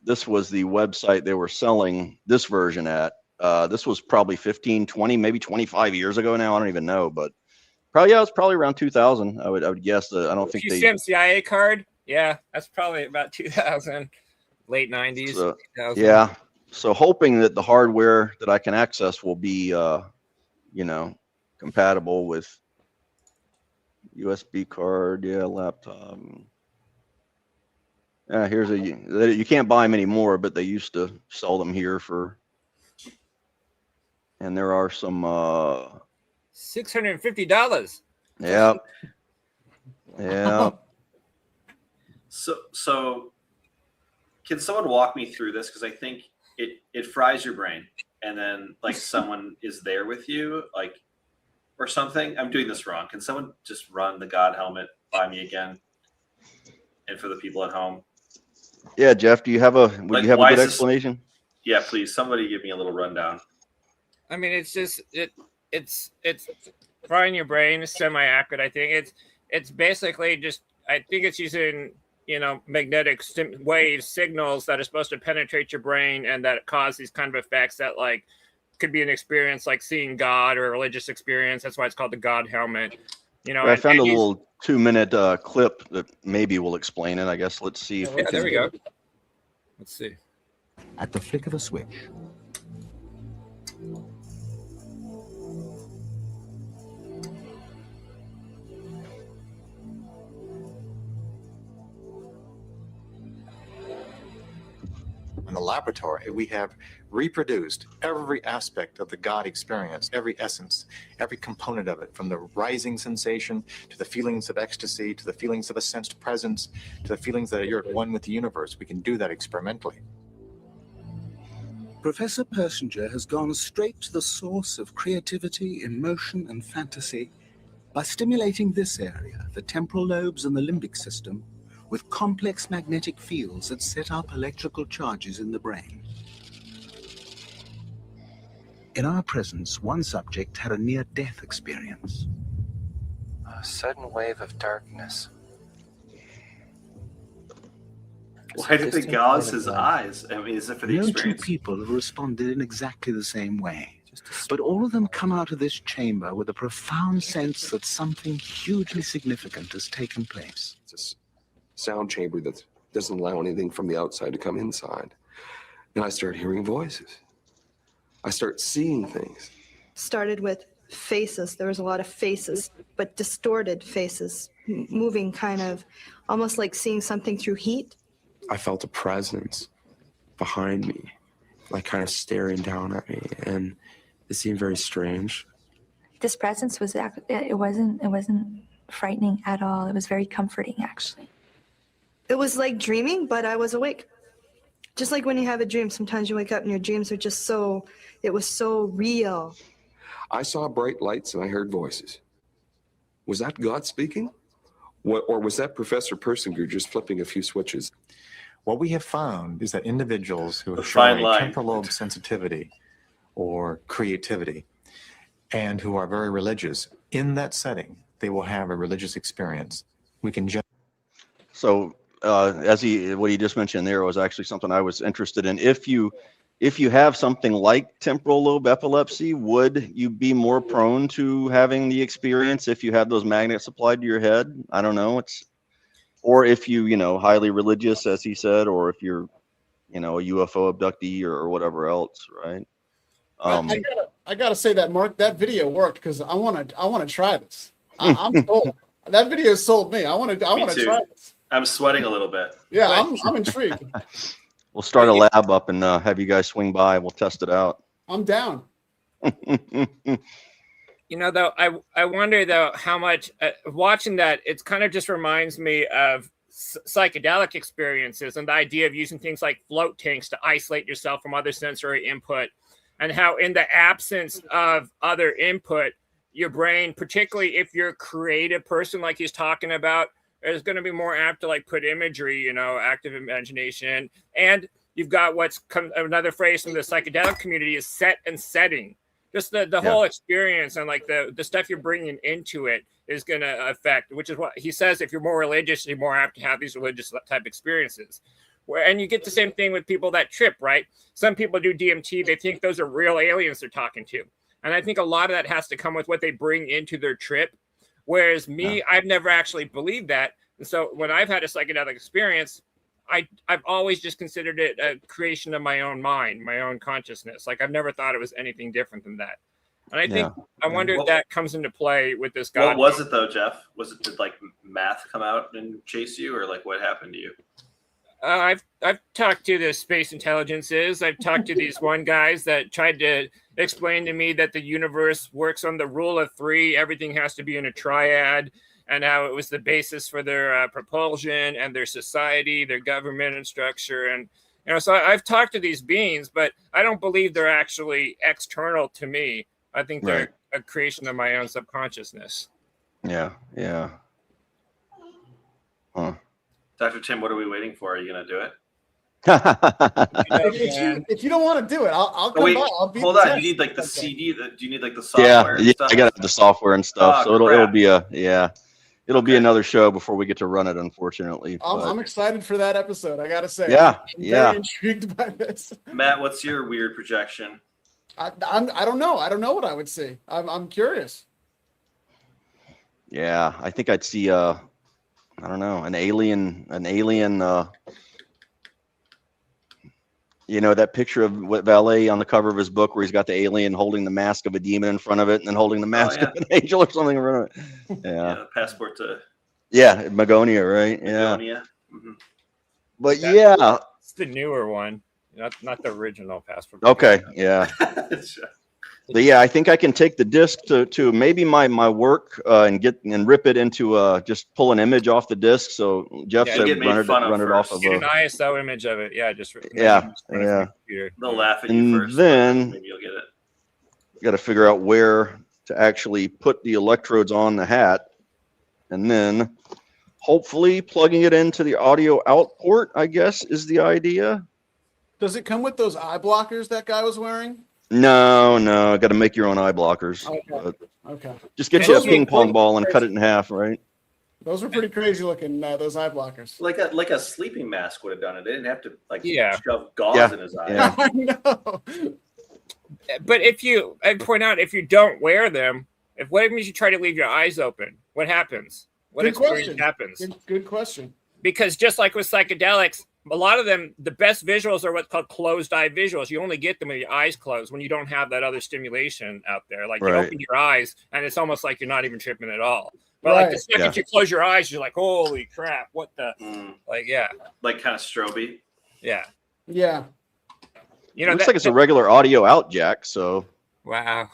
This was the website they were selling this version at. This was probably 15, 20, maybe 25 years ago now. I don't even know, but probably, yeah, it's probably around 2000. I would guess. I don't think they. CIA card. Yeah, that's probably about 2000, late 90s. So, 2000. yeah. So hoping that the hardware that I can access will be, compatible with USB card. Yeah, laptop. You can't buy them anymore, but they used to sell them here for. And there are some. $650. Yeah. Yeah. So can someone walk me through this? Because I think it fries your brain, and then like someone is there with you, like, or something. I'm doing this wrong. Can someone just run the God helmet by me again? And for the people at home. Yeah, Jeff, would you have a good explanation? Yeah, please. Somebody give me a little rundown. I mean, it's just it's frying your brain, semi-accurate. I think it's basically just, I think it's using magnetic wave signals that are supposed to penetrate your brain and that cause these kind of effects that like could be an experience like seeing God or a religious experience. That's why it's called the God helmet. I found a little 2-minute clip that maybe will explain it. I guess let's see. There we go. Let's see. At the flick of a switch, in the laboratory, we have reproduced every aspect of the God experience, every essence, every component of it, from the rising sensation to the feelings of ecstasy, to the feelings of a sensed presence, to the feelings that you're at one with the universe. We can do that experimentally. Professor Persinger has gone straight to the source of creativity, emotion, and fantasy by stimulating this area, the temporal lobes and the limbic system, with complex magnetic fields that set up electrical charges in the brain. In our presence, one subject had a near-death experience. A sudden wave of darkness. Why did they gauze his eyes? I mean, is it for the No experience? two people have responded in exactly the same way, but all of them come out of this chamber with a profound sense that something hugely significant has taken place. It's a sound chamber that doesn't allow anything from the outside to come inside. And I start hearing voices. I start seeing things. Started with faces. There was a lot of faces, but distorted faces, moving kind of almost like seeing something through heat. I felt a presence behind me, like kind of staring down at me, and it seemed very strange. This presence was it wasn't frightening at all. It was very comforting, actually. It was like dreaming, but I was awake. Just like when you have a dream, sometimes you wake up and your dreams are just it was so real. I saw bright lights and I heard voices. Was that God speaking? Or was that Professor Persinger just flipping a few switches? What we have found is that individuals who The have fine shown a line. temporal lobe sensitivity or creativity and who are very religious, in that setting, they will have a religious experience. We can just. So what he just mentioned there was actually something I was interested in. If you have something like temporal lobe epilepsy, would you be more prone to having the experience if you had those magnets applied to your head? I don't know. Or if highly religious, as he said, or if you're, a UFO abductee or whatever else, right? I gotta say that, Mark, that video worked because I want to try this. I'm sold. That video sold me. I want to try this. I'm sweating a little bit. Yeah, I'm intrigued. We'll start a lab up and have you guys swing by. We'll test it out. I'm down. Though, I wonder, though, how much watching that, it kind of just reminds me of psychedelic experiences and the idea of using things like float tanks to isolate yourself from other sensory input, and how in the absence of other input, your brain, particularly if you're a creative person like he's talking about, is going to be more apt to like put imagery, active imagination. And you've got another phrase from the psychedelic community is set and setting. Just the whole experience and like the stuff you're bringing into it is going to affect, which is what he says. If you're more religious, you're more apt to have these religious type experiences. And you get the same thing with people that trip, right? Some people do DMT. They think those are real aliens they're talking to. And I think a lot of that has to come with what they bring into their trip. Whereas me, I've never actually believed that. And so when I've had a psychedelic experience, I've always just considered it a creation of my own mind, my own consciousness. Like I've never thought it was anything different than that. And I think, I wonder if that comes into play with this guy. What was it though, Jeff? Was it did like math come out and chase you, or like what happened to you? I've talked to the space intelligences. I've talked to these one guys that tried to explain to me that the universe works on the rule of three. Everything has to be in a triad, and how it was the basis for their propulsion and their society, their government and structure. And, so I've talked to these beings, but I don't believe they're actually external to me. I think they're a creation of my own subconsciousness. Yeah. Huh. Dr. Tim, what are we waiting for? Are you going to do it? If you don't want to do it, I'll come by. Hold on. You need like the CD. Do you need like the software? Yeah, stuff? I got the software and stuff. So it'll be it'll be another show before we get to run it, unfortunately. I'm excited for that episode. I got to say. Yeah. I'm very intrigued by this. Matt, what's your weird projection? I don't know. I don't know what I would see. I'm curious. Yeah, I think I'd see I don't know, an alien that picture of what Valet on the cover of his book where he's got the alien holding the mask of a demon in front of it and then holding the mask of an angel or something in front of it. Yeah. Passport to Magonia, right? Yeah. Magonia. Mm-hmm. But it's the newer one, not the original Passport. Okay, yeah. But I think I can take the disc to maybe my work and rip it into just pull an image off the disc. So Jeff said run it off of get an ISO image of it. Yeah, just They'll laugh at you first. Then maybe you'll get it. Got to figure out where to actually put the electrodes on the hat, and then hopefully plugging it into the audio out port, I guess, is the idea. Does it come with those eye blockers that guy was wearing? No, got to make your own eye blockers. Okay. Just get you a ping pong ball and cut it in half, right? Those were pretty crazy looking. Those eye blockers. Like a sleeping mask would have done it. They didn't have to shove gauze in his eye. Yeah. I know. But I point out, if you don't wear them, what means you try to leave your eyes open? What happens? What experience happens? Good question. Because just like with psychedelics, a lot of them, the best visuals are what's called closed eye visuals. You only get them with your eyes closed when you don't have that other stimulation out there. Like you open your eyes and it's almost like you're not even tripping at all. But like the second you close your eyes, you're like, holy crap, what the like kind of strobe. Yeah. It looks like it's a regular audio out jack, so wow.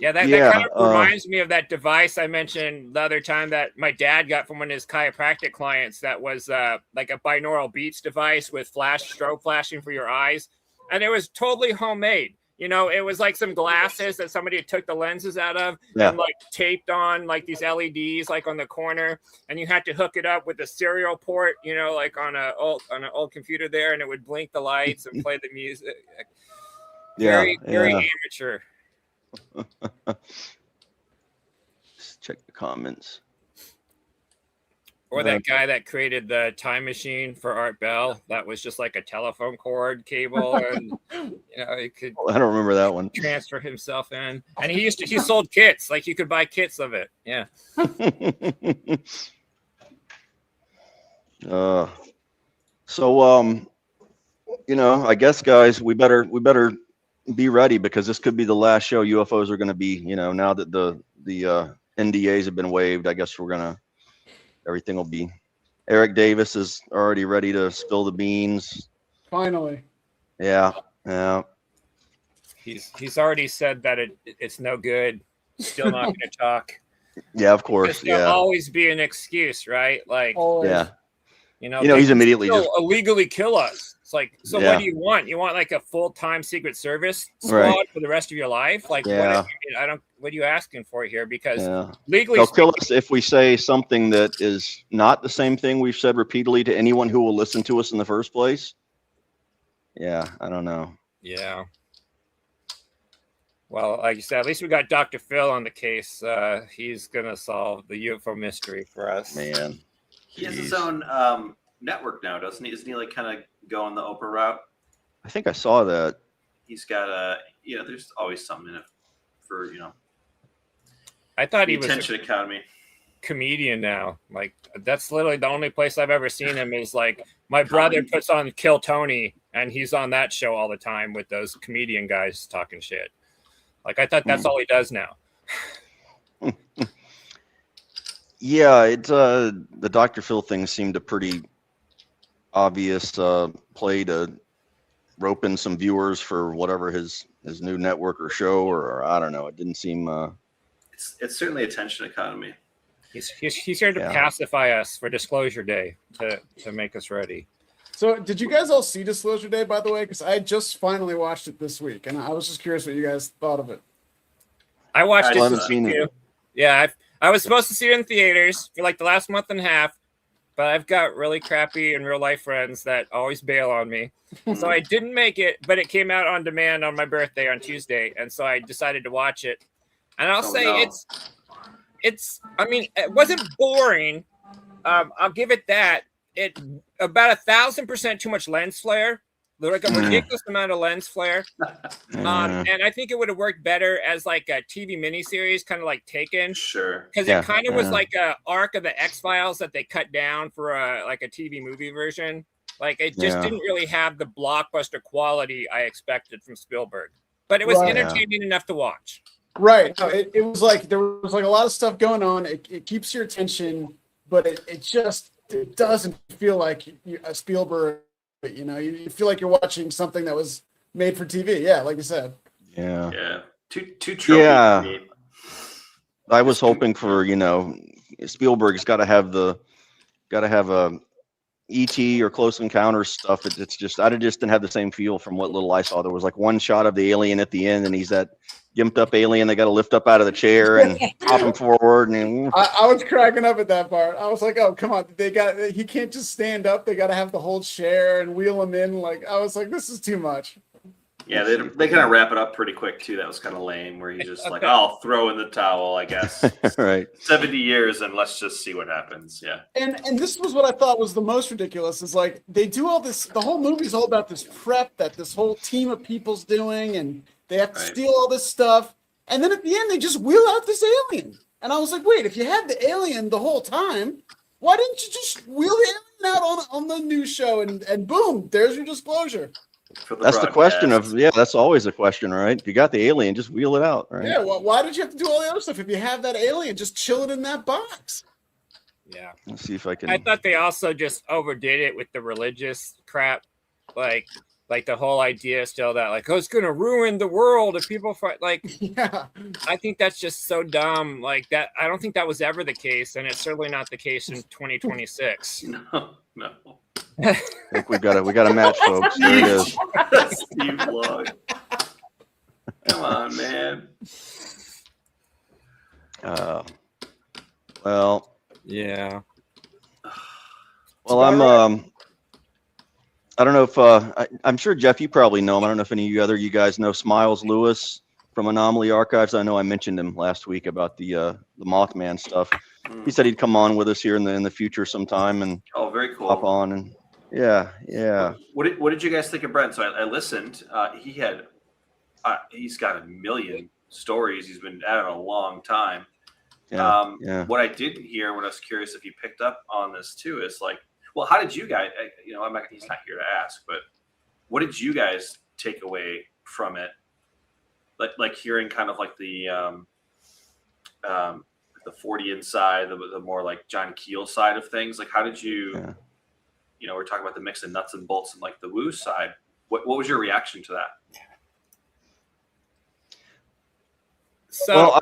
That kind of reminds me of that device I mentioned the other time that my dad got from one of his chiropractic clients. That was like a binaural beats device with strobe flashing for your eyes. And it was totally homemade. It was like some glasses that somebody took the lenses out of and like taped on like these LEDs like on the corner. And you had to hook it up with a serial port, like on an old computer there, and it would blink the lights and play the music. Very amateur. Just check the comments. Or that guy that created the time machine for Art Bell, that was just like a telephone cord cable, and he could. I don't remember that one. Transfer himself in, and he sold kits. Like you could buy kits of it. Yeah. So I guess guys, we better be ready, because this could be the last show UFOs are going to be. Now that the NDAs have been waived, I guess everything will be. Eric Davis is already ready to spill the beans. Finally. Yeah. He's already said that it's no good. Still not going to talk. Yeah, of course. There'll Yeah. always be an excuse, right? Like, Yeah. they he's can immediately still just illegally kill us. It's like, so Yeah. what do you want? You want like a full-time Secret Service squad Right. for the rest of your life? Like, Yeah. what are you asking for here? Because Yeah. legally They'll kill speaking, us if we say something that is not the same thing we've said repeatedly to anyone who will listen to us in the first place. Yeah, I don't know. yeah. Well, like you said, at least we got Dr. Phil on the case. He's gonna solve the UFO mystery for us. Man. He has his own network now, doesn't he? Isn't he like kind of going the Oprah route? I think I saw that. He's got there's always something in it for I thought the he was attention economy. comedian now. Like, that's literally the only place I've ever seen him is like my brother puts on Kill Tony, and he's on that show all the time with those comedian guys talking shit. Like, I thought that's all he does now. Yeah, it's the Dr. Phil thing seemed a pretty obvious play to rope in some viewers for whatever his new network or show, or I don't know. It didn't seem It's certainly attention economy. He's here to pacify us for Disclosure Day to make us ready. So, did you guys all see Disclosure Day, by the way? Because I just finally watched it this week, and I was just curious what you guys thought of it. I watched I haven't seen it. Yeah, I was supposed to see it in theaters for like the last month and a half, but I've got really crappy in real life friends that always bail on me. So I didn't make it, but it came out on demand on my birthday on Tuesday, and so I decided to watch it. And I'll say it's I mean, it wasn't boring. I'll give it that. It about 1,000% too much lens flare. Like a ridiculous amount of lens flare. And I think it would have worked better as like a TV miniseries, kind of like Taken. Sure. Because it kind of was like a arc of the X-Files that they cut down for like a TV movie version. Like, it just didn't really have the blockbuster quality I expected from Spielberg. But it was entertaining enough to watch. Right. No, it was like there was like a lot of stuff going on. It keeps your attention, but it doesn't feel like a Spielberg. You feel like you're watching something that was made for TV. Yeah, like you said. Yeah. Yeah. Too tropey. Yeah. I was hoping for, Spielberg's got to have a E.T. or Close Encounters stuff. It's just, I just didn't have the same feel from what little I saw. There was like one shot of the alien at the end, and he's that gimped up alien they got to lift up out of the chair and pop him forward. And I was cracking up at that part. I was like, oh, come on. He can't just stand up. They got to have the whole chair and wheel him in. Like, I was like, this is too much. Yeah, they kind of wrap it up pretty quick too. That was kind of lame, where he's just like, I'll throw in the towel, I guess. Right. 70 years and let's just see what happens. Yeah. And this was what I thought was the most ridiculous is like they do all this, the whole movie's all about this prep that this whole team of people's doing, and they have to steal all this stuff. And then at the end, they just wheel out this alien. And I was like, wait, if you had the alien the whole time, why didn't you just wheel the alien out on the news show and boom, there's your disclosure. That's the question that's always a question, right? If you got the alien, just wheel it out, right? Yeah, well, why did you have to do all the other stuff if you have that alien just chilling in that box? Yeah. Let's see if I can. I thought they also just overdid it with the religious crap. Like the whole idea still that like, oh, it's going to ruin the world if people fight. Like, yeah, I think that's just so dumb. Like that. I don't think that was ever the case. And it's certainly not the case in 2026. No. I think we got a match, folks. There it is. Steve Vlog. Come on, man. Well. Yeah. Well, I don't know if I'm sure Jeff, you probably know him. I don't know if any of you guys know Smiles Lewis from Anomaly Archives. I know I mentioned him last week about the Mothman stuff. He said he'd come on with us here in the future sometime and very cool. hop on and yeah. What did you guys think of Brent? So I listened. He's got a million stories. He's been at it a long time. Yeah. What I didn't hear, what I was curious if you picked up on this too, is like, well, how did you guys? He's not here to ask, but what did you guys take away from it? Like hearing kind of like the 40 inside, the more like John Keel side of things. Like, how did you? We're talking about the mix of nuts and bolts and like the woo side. What was your reaction to that? So,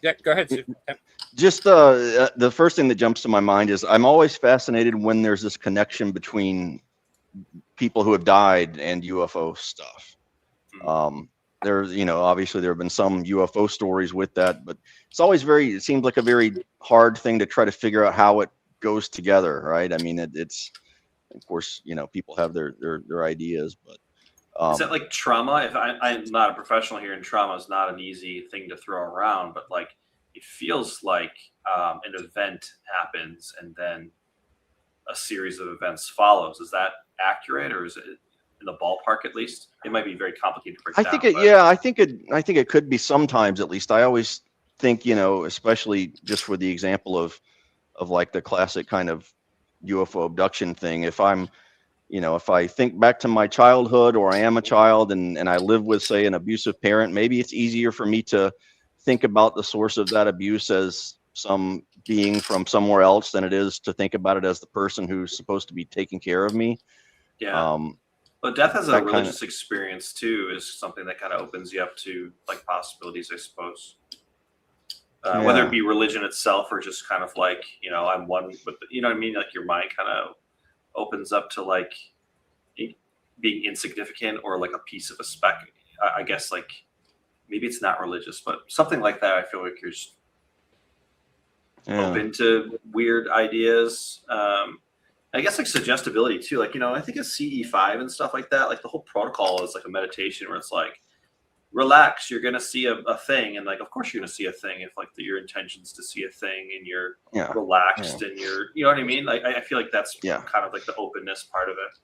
yeah, go ahead. Just the first thing that jumps to my mind is I'm always fascinated when there's this connection between people who have died and UFO stuff. There's, obviously there have been some UFO stories with that, but it's always it seems like a very hard thing to try to figure out how it goes together, right? I mean, it's, of course, people have their ideas, but is that like trauma? If I'm not a professional here, and trauma is not an easy thing to throw around, but like it feels like an event happens and then a series of events follows. Is that accurate, or is it in the ballpark at least? It might be very complicated to break down. I think it could be sometimes, at least. I always think, especially just for the example of like the classic kind of UFO abduction thing. If I think back to my childhood, or I am a child and I live with, say, an abusive parent, maybe it's easier for me to think about the source of that abuse as some being from somewhere else than it is to think about it as the person who's supposed to be taking care of me. Yeah. But death as a religious experience too is something that kind of opens you up to like possibilities, I suppose. Whether it be religion itself or just kind of like, I'm one with, you know what I mean? Like your mind kind of opens up to like being insignificant or like a piece of a speck. I guess like maybe it's not religious, but something like that. I feel like you're just open to weird ideas. I guess like suggestibility too. Like, I think of CE5 and stuff like that. Like the whole protocol is like a meditation where it's like, relax, you're going to see a thing. And like, of course you're going to see a thing if like your intention's to see a thing and you're relaxed and you're, you know what I mean? Like, I feel like that's kind of like the openness part of it.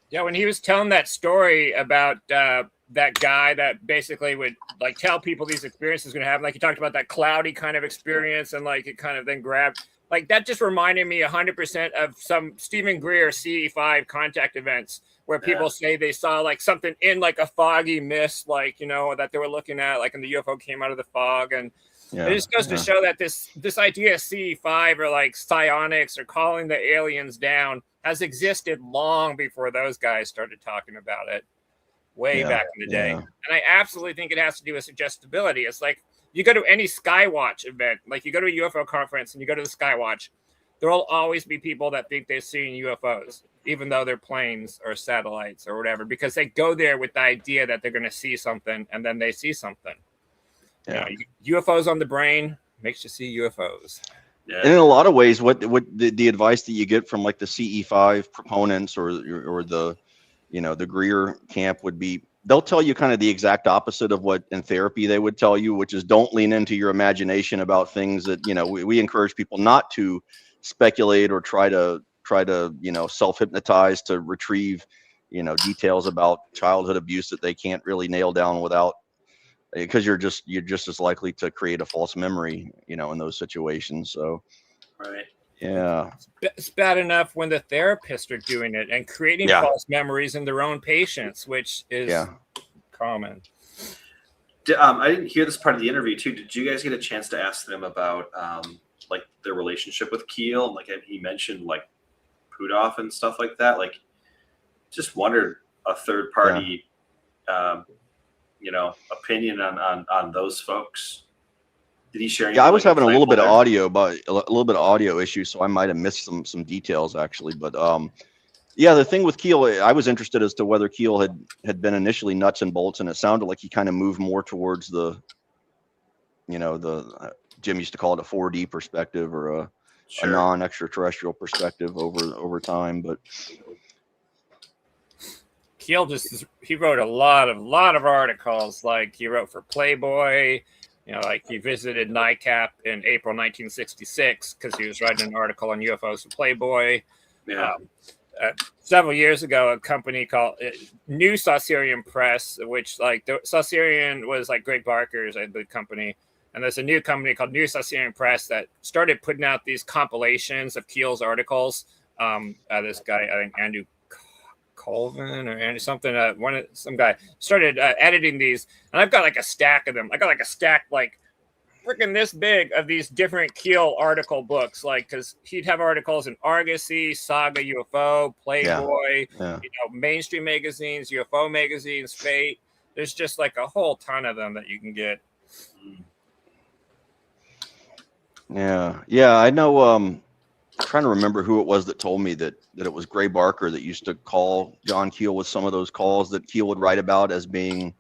Yeah. When he was telling that story about that guy that basically would like tell people these experiences going to happen, like he talked about that cloudy kind of experience and like it kind of then grabbed, like that just reminded me 100% of some Stephen Greer CE5 contact events where people say they saw like something in like a foggy mist, like, that they were looking at, like, and the UFO came out of the fog. And it just goes to show that this idea of CE5 or like psionics or calling the aliens down has existed long before those guys started talking about it way back in the day. And I absolutely think it has to do with suggestibility. It's like, you go to any Skywatch event, like you go to a UFO conference and you go to the Skywatch, there will always be people that think they've seen UFOs, even though they're planes or satellites or whatever, because they go there with the idea that they're going to see something and then they see something. Yeah. UFOs on the brain makes you see UFOs. Yeah. And in a lot of ways, what the advice that you get from like the CE5 proponents or the, the Greer camp would be, they'll tell you kind of the exact opposite of what in therapy they would tell you, which is don't lean into your imagination about things that, we encourage people not to speculate or try to, self-hypnotize to retrieve, details about childhood abuse that they can't really nail down without, because you're just as likely to create a false memory, in those situations. So, right. Yeah. It's bad enough when the therapists are doing it and creating false memories in their own patients, which is common. I didn't hear this part of the interview too. Did you guys get a chance to ask them about like their relationship with Keel? Like he mentioned like Pudov and stuff like that. Like just wondered a third party opinion on those folks. Did he share anything? Yeah, I was like having a little bit of there? audio, but a little bit of audio issue, so I might have missed some details actually. But the thing with Keel, I was interested as to whether Keel had been initially nuts and bolts, and it sounded like he kind of moved more towards the, the Jim used to call it a 4D perspective or a non-extraterrestrial perspective over time. But Keel he wrote a lot of articles. Like he wrote for Playboy. Like he visited NICAP in April 1966 because he was writing an article on UFOs for Playboy. Yeah. Several years ago, a company called New Saucerian Press, which like the Saucerian was like Greg Barker's the company, and there's a new company called New Saucerian Press that started putting out these compilations of Keel's articles. This guy, I think Andrew Colvin or Andy something, some guy started editing these, and I've got like a stack of them. I got like a stack like freaking this big of these different Keel article books, like because he'd have articles in Argosy, Saga UFO, Playboy, mainstream magazines, UFO magazines, Fate. There's just like a whole ton of them that you can get. Yeah. I know. I'm trying to remember who it was that told me that it was Gray Barker that used to call John Keel with some of those calls that Keel would write about as being,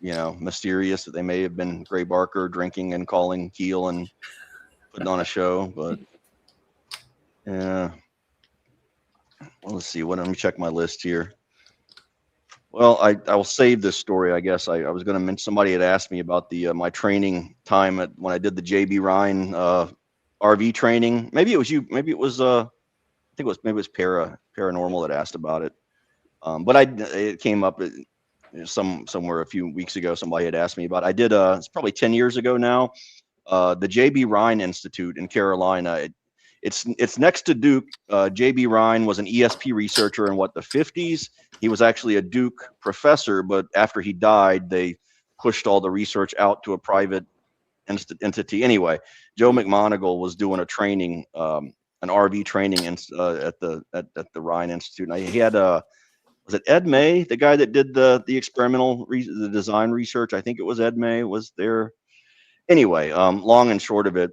mysterious, that they may have been Gray Barker drinking and calling Keel and putting on a show. But yeah, well, let's see. Let me check my list here. Well, I will save this story. I guess I was going to mention, somebody had asked me about the my training time when I did the JB Ryan RV training. Maybe it was you. Maybe it was I think maybe it was Paranormal that asked about it. But it came up somewhere a few weeks ago. Somebody had asked me about it. I did. It's probably 10 years ago now. The JB Ryan Institute in Carolina. It's next to Duke. JB Ryan was an ESP researcher in the 50s. He was actually a Duke professor, but after he died, they pushed all the research out to a private entity. Anyway, Joe McMoneagle was doing a training, an RV training at the Ryan Institute. And he had was it Ed May, the guy that did the experimental the design research? I think it was Ed May was there. Anyway, long and short of it,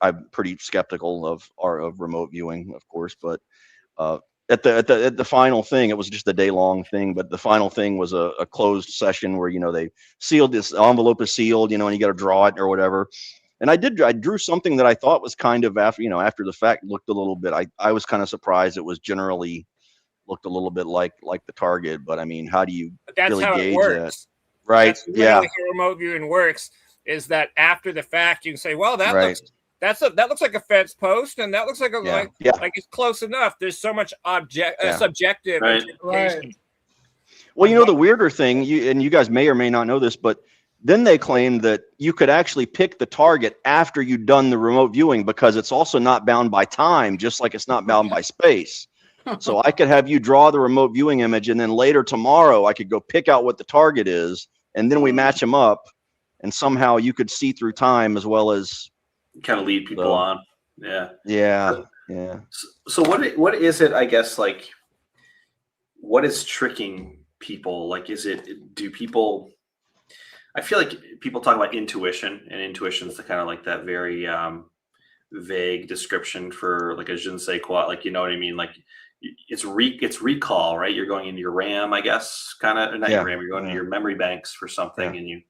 I'm pretty skeptical of remote viewing, of course, but at the final thing, it was just a day-long thing, but the final thing was a closed session where they sealed, this envelope is sealed, and you got to draw it or whatever. And I drew something that I thought was kind of after the fact looked a little bit. I was kind of surprised it was generally looked a little bit like the target, but I mean, how do you really gauge that? Right? That's Yeah. how remote viewing works. Is that after the fact you can say, well, that looks like a fence post, and that looks like like it's close enough. There's so much subjective interpretation. Well, the weirder thing, you guys may or may not know this, but then they claim that you could actually pick the target after you've done the remote viewing because it's also not bound by time, just like it's not bound by space. So I could have you draw the remote viewing image, and then later tomorrow I could go pick out what the target is, and then we match them up, and somehow you could see through time as well as kind of lead people on. Yeah. So what is it, I guess, like, what is tricking people? Like, do people, I feel like people talk about intuition, and intuition is the kind of like that very vague description for like a je ne sais quoi, like, you know what I mean? Like it's recall, right? You're going into your RAM, I guess, kind of, not your RAM, you're going to your memory banks for something, and you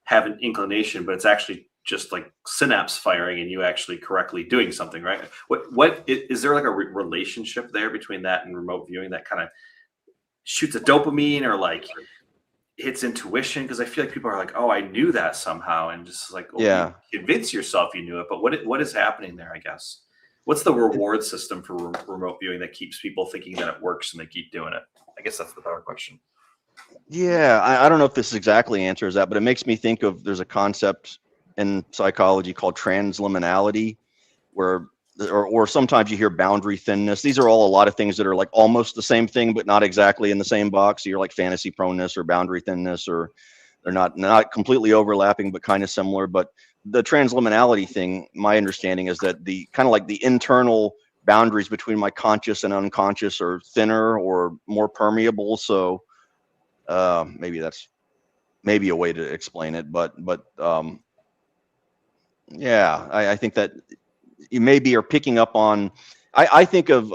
have an inclination, but it's actually just like synapse firing and you actually correctly doing something, right? What is there like a relationship there between that and remote viewing that kind of shoots a dopamine or like hits intuition? Because I feel like people are like, oh, I knew that somehow, and just like, you convince yourself you knew it. But what is happening there, I guess? What's the reward system for remote viewing that keeps people thinking that it works and they keep doing it? I guess that's the better question. Yeah, I don't know if this exactly answers that, but it makes me think of, there's a concept in psychology called transliminality, or sometimes you hear boundary thinness. These are all a lot of things that are like almost the same thing, but not exactly in the same box. So you're like fantasy proneness or boundary thinness, or they're not completely overlapping, but kind of similar. But the transliminality thing, my understanding is that the kind of like the internal boundaries between my conscious and unconscious are thinner or more permeable. So maybe that's a way to explain it, but yeah, I think that you maybe are picking up on. I think of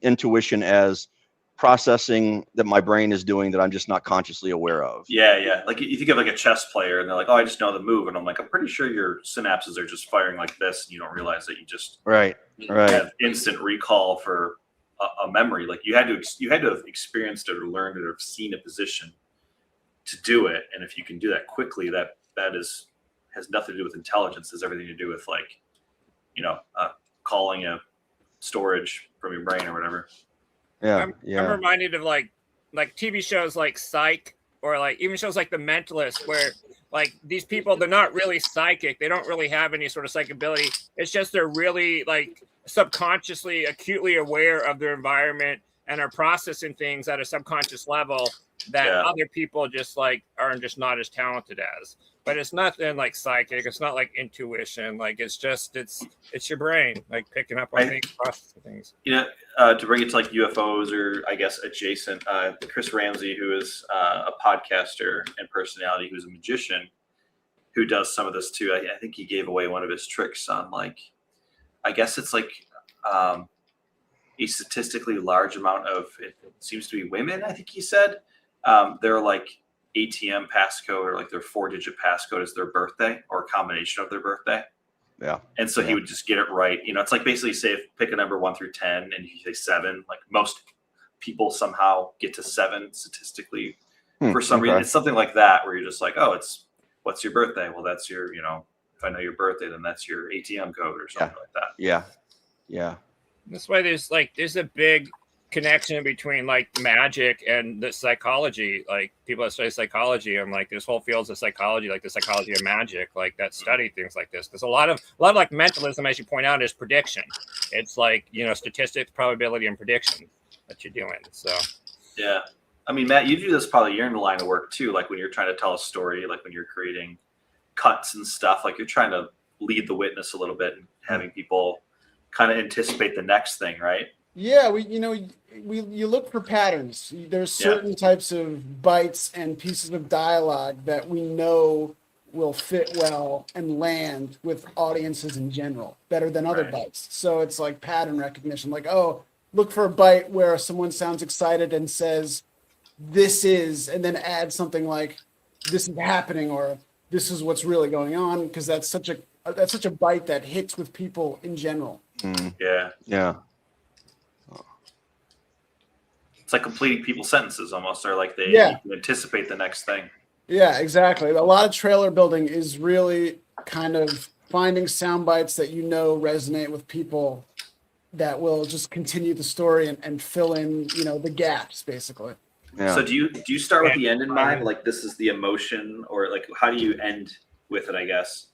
intuition as processing that my brain is doing that I'm just not consciously aware of. Yeah. Like you think of like a chess player, and they're like, "Oh, I just know the move," and I'm like, "I'm pretty sure your synapses are just firing like this, and you don't realize that you just have instant recall for a memory. Like you had to have experienced it or learned it or seen a position to do it, and if you can do that quickly, that has nothing to do with intelligence. It has everything to do with like, calling a storage from your brain or whatever." I'm reminded of like TV shows like Psyched, or like even shows like The Mentalist, where like these people, they're not really psychic. They don't really have any sort of psychic ability. It's just they're really like subconsciously, acutely aware of their environment and are processing things at a subconscious level that other people just like are just not as talented as. But it's nothing like psychic. It's not like intuition. Like it's your brain like picking up on things, processing things. To bring it to like UFOs, or I guess adjacent, Chris Ramsey, who is a podcaster and personality, who's a magician, who does some of this too. I think he gave away one of his tricks on like, I guess it's like a statistically large amount of, it seems to be women, I think he said. They're like ATM passcode or like their 4-digit passcode is their birthday or a combination of their birthday. Yeah. And so he would just get it right. You know, it's like basically say pick a number 1 through 10 and you say 7. Like most people somehow get to 7 statistically for some reason. It's something like that where you're just like, oh, what's your birthday? Well, that's your, you know, if I know your birthday, then that's your ATM code or something like that. Yeah. Yeah. That's why there's a big connection between like magic and the psychology. Like people that study psychology, I'm like, there's whole fields of psychology, like the psychology of magic, like that study things like this. There's a lot of like mentalism, as you point out, is prediction. It's like, you know, statistics, probability, and prediction that you're doing. So yeah. I mean, Matt, you do this probably, you're in the line of work too. Like when you're trying to tell a story, like when you're creating cuts and stuff, like you're trying to lead the witness a little bit and having people kind of anticipate the next thing, right? Yeah, you look for patterns. There's certain types of bites and pieces of dialogue that we know will fit well and land with audiences in general better than other bites. So it's like pattern recognition. Like, oh, look for a bite where someone sounds excited and says, "This is," and then add something like, "This is happening," or "This is what's really going on," because that's such a bite that hits with people in general. Yeah. Yeah. It's like completing people's sentences almost, or like they anticipate the next thing. Yeah, exactly. A lot of trailer building is really kind of finding sound bites that you know resonate with people that will just continue the story and fill in, you know, the gaps basically. Yeah. So do you start with the end in mind? Like this is the emotion, or like how do you end with it, I guess?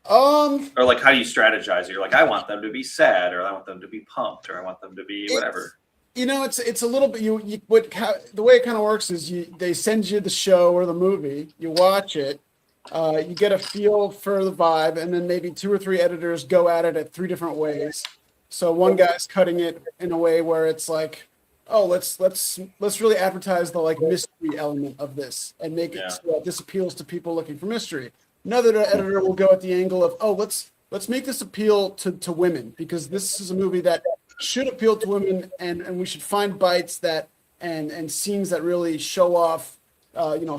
Or like how do you strategize? You're like, I want them to be sad, or I want them to be pumped, or I want them to be whatever. You know, it's a little bit the way it kind of works is they send you the show or the movie, you watch it, you get a feel for the vibe, and then maybe 2 or 3 editors go at it at 3 different ways. So one guy's cutting it in a way where it's like, oh, let's really advertise the like mystery element of this and make it so that this appeals to people looking for mystery. Another editor will go at the angle of, oh, let's make this appeal to women, because this is a movie that should appeal to women, and we should find bites that and scenes that really show off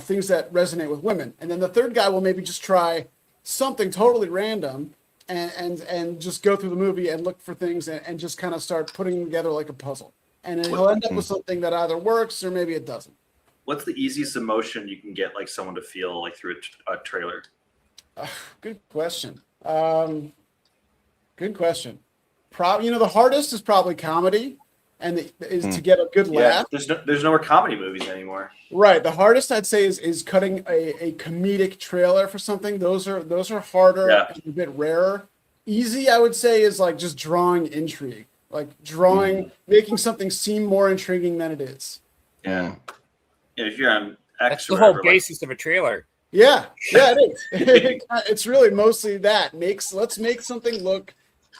things that resonate with women. And then the third guy will maybe just try something totally random and just go through the movie and look for things and just kind of start putting them together like a puzzle. And he'll end up with something that either works or maybe it doesn't. What's the easiest emotion you can get like someone to feel like through a trailer? Good question. Good question. The hardest is probably comedy, and to get a good laugh. There's no more comedy movies anymore. Right. The hardest I'd say is cutting a comedic trailer for something. Those are harder and a bit rarer. Easy, I would say, is like just drawing intrigue, like making something seem more intriguing than it is. Yeah. If you're on X, that's the whole basis of a trailer. Yeah, it is. It's really mostly that. Let's make something look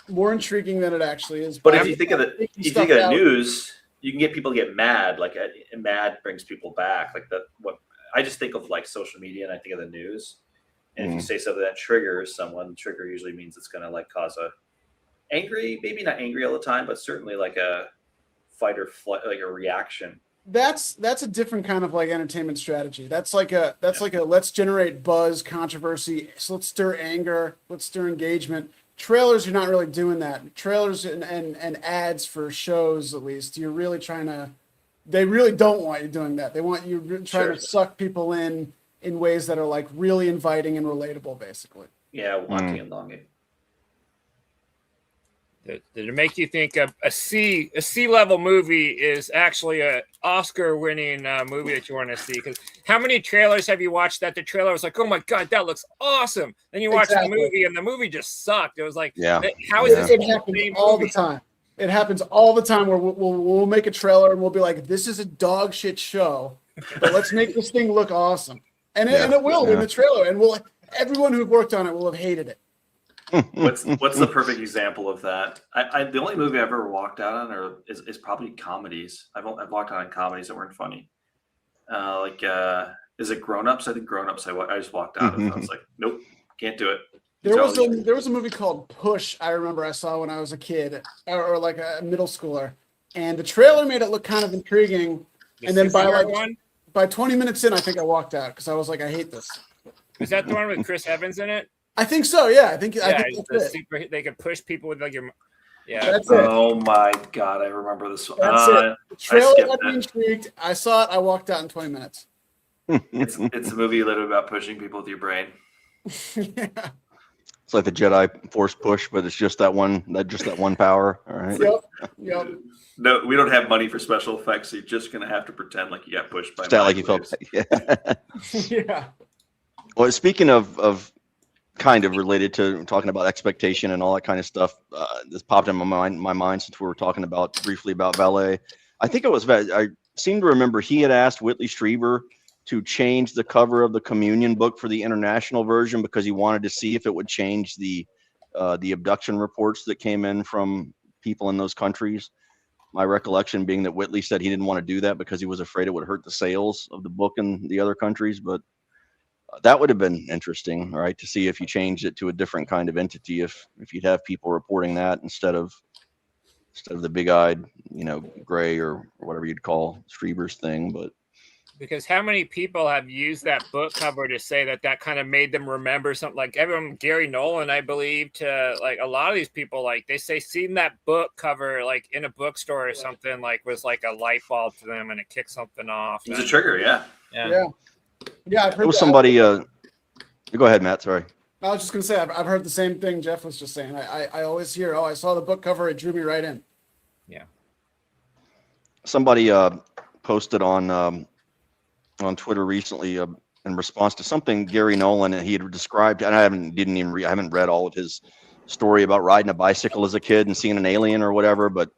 more intriguing than it actually is. But if you think of news, you can get people to get mad. Like mad brings people back. Like what I just think of like social media, and I think of the news. And if you say something that triggers someone, trigger usually means it's going to like cause a angry, maybe not angry all the time, but certainly like a fight or flight, like a reaction. That's a different kind of like entertainment strategy. That's like a let's generate buzz, controversy. So let's stir anger, let's stir engagement. Trailers, you're not really doing that. Trailers and ads for shows, at least, you're really they really don't want you doing that. They want you trying to suck people in ways that are like really inviting and relatable, basically. Yeah, wanting and longing. To make you think of a C level movie is actually a Oscar-winning movie that you want to see. Because how many trailers have you watched that the trailer was like, oh my god, that looks awesome? Then you watch the movie and the movie just sucked. It was like, how is this? It happens all the time. It happens all the time where we'll make a trailer and we'll be like, this is a dog shit show, but let's make this thing look awesome. And it will in the trailer, and everyone who worked on it will have hated it. What's the perfect example of that? The only movie I've ever walked out on is probably comedies. I've walked out on comedies that weren't funny. Is it Grown Ups? I think Grown Ups. I just walked out of. I was like, nope, Can't do it. There was a movie called Push. I remember I saw when I was a kid or like a middle schooler, and the trailer made it look kind of intriguing. And then by 20 minutes in, I think I walked out because I was like, I hate this. Is that the one with Chris Evans in it? I think so. Yeah, I think that's it. They could push people with like your. Yeah, that's it. Oh my god, I remember this one. That's it. The trailer got me intrigued. I saw it. I walked out in 20 minutes. It's a movie literally about pushing people with your brain. Yeah. It's like the Jedi Force push, but it's just that one power. All right. Yep. No, we don't have money for special effects, so you're just gonna have to pretend like you got pushed by. Like you felt. Yeah. Yeah. Well, speaking of kind of related to talking about expectation and all that kind of stuff, this popped in my mind since we were talking briefly about valet. I think it was. I seem to remember he had asked Whitley Strieber to change the cover of the communion book for the international version because he wanted to see if it would change the abduction reports that came in from people in those countries. My recollection being that Whitley said he didn't want to do that because he was afraid it would hurt the sales of the book in the other countries. But that would have been interesting, right? To see if you changed it to a different kind of entity, if you'd have people reporting that instead of the big-eyed, gray or whatever you'd call Strieber's thing. But because how many people have used that book cover to say that kind of made them remember something? Like everyone, Gary Nolan, I believe, to like a lot of these people, like they say seeing that book cover like in a bookstore or something like was like a light bulb to them and it kicked something off. It was a trigger, yeah. I've heard somebody. Go ahead, Matt. Sorry. I was just gonna say I've heard the same thing Jeff was just saying. I always hear, I saw the book cover, it drew me right in. Yeah. Somebody posted on Twitter recently in response to something Gary Nolan he had described, and I haven't read all of his story about riding a bicycle as a kid and seeing an alien or whatever. But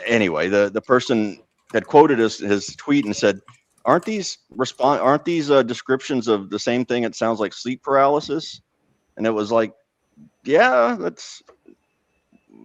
anyway, the person had quoted his tweet and said, "Aren't these descriptions of the same thing? It sounds like sleep paralysis." And it was like, yeah,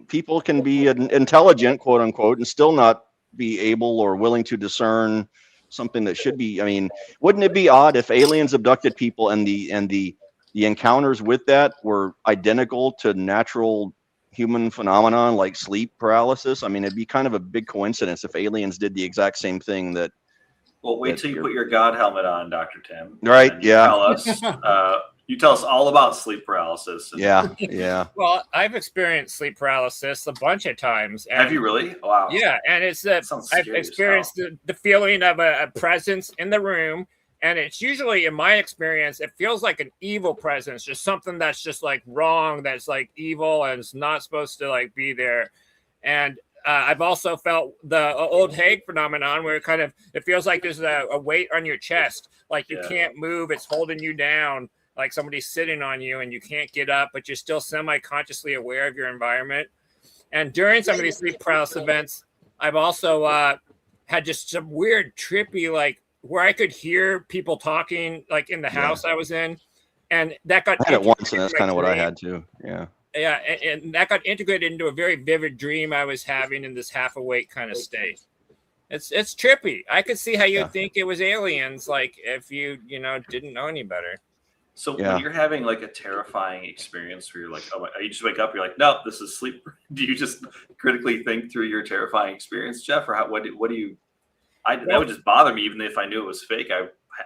people can be intelligent, quote unquote, and still not be able or willing to discern something that should be. I mean, wouldn't it be odd if aliens abducted people and the encounters with that were identical to natural human phenomenon like sleep paralysis? I mean, it'd be kind of a big coincidence if aliens did the exact same thing that. Well, wait till you put your God helmet on, Dr. Tim. Right? Yeah. You tell us all about sleep paralysis. Yeah. Well, I've experienced sleep paralysis a bunch of times. Have you really? Wow. Yeah, and it's I've experienced the feeling of a presence in the room, and it's usually, in my experience, it feels like an evil presence, just something that's just like wrong, that's like evil, and it's not supposed to like be there. And I've also felt the old Hague phenomenon where it feels like there's a weight on your chest, like you can't move, it's holding you down. Like somebody's sitting on you and you can't get up, but you're still semi-consciously aware of your environment. And during some of these sleep paralysis events, I've also had just some weird, trippy, like where I could hear people talking, like in the house I was in, and that got. I had it once, and that's kind of what I had too. Yeah. Yeah, and that got integrated into a very vivid dream I was having in this half-awake kind of state. It's trippy. I could see how you'd think it was aliens, like if you didn't know any better. So when you're having like a terrifying experience where you're like, oh, you just wake up, you're like, no, this is sleep. Do you just critically think through your terrifying experience, Jeff, or what do you? That would just bother me, even if I knew it was fake.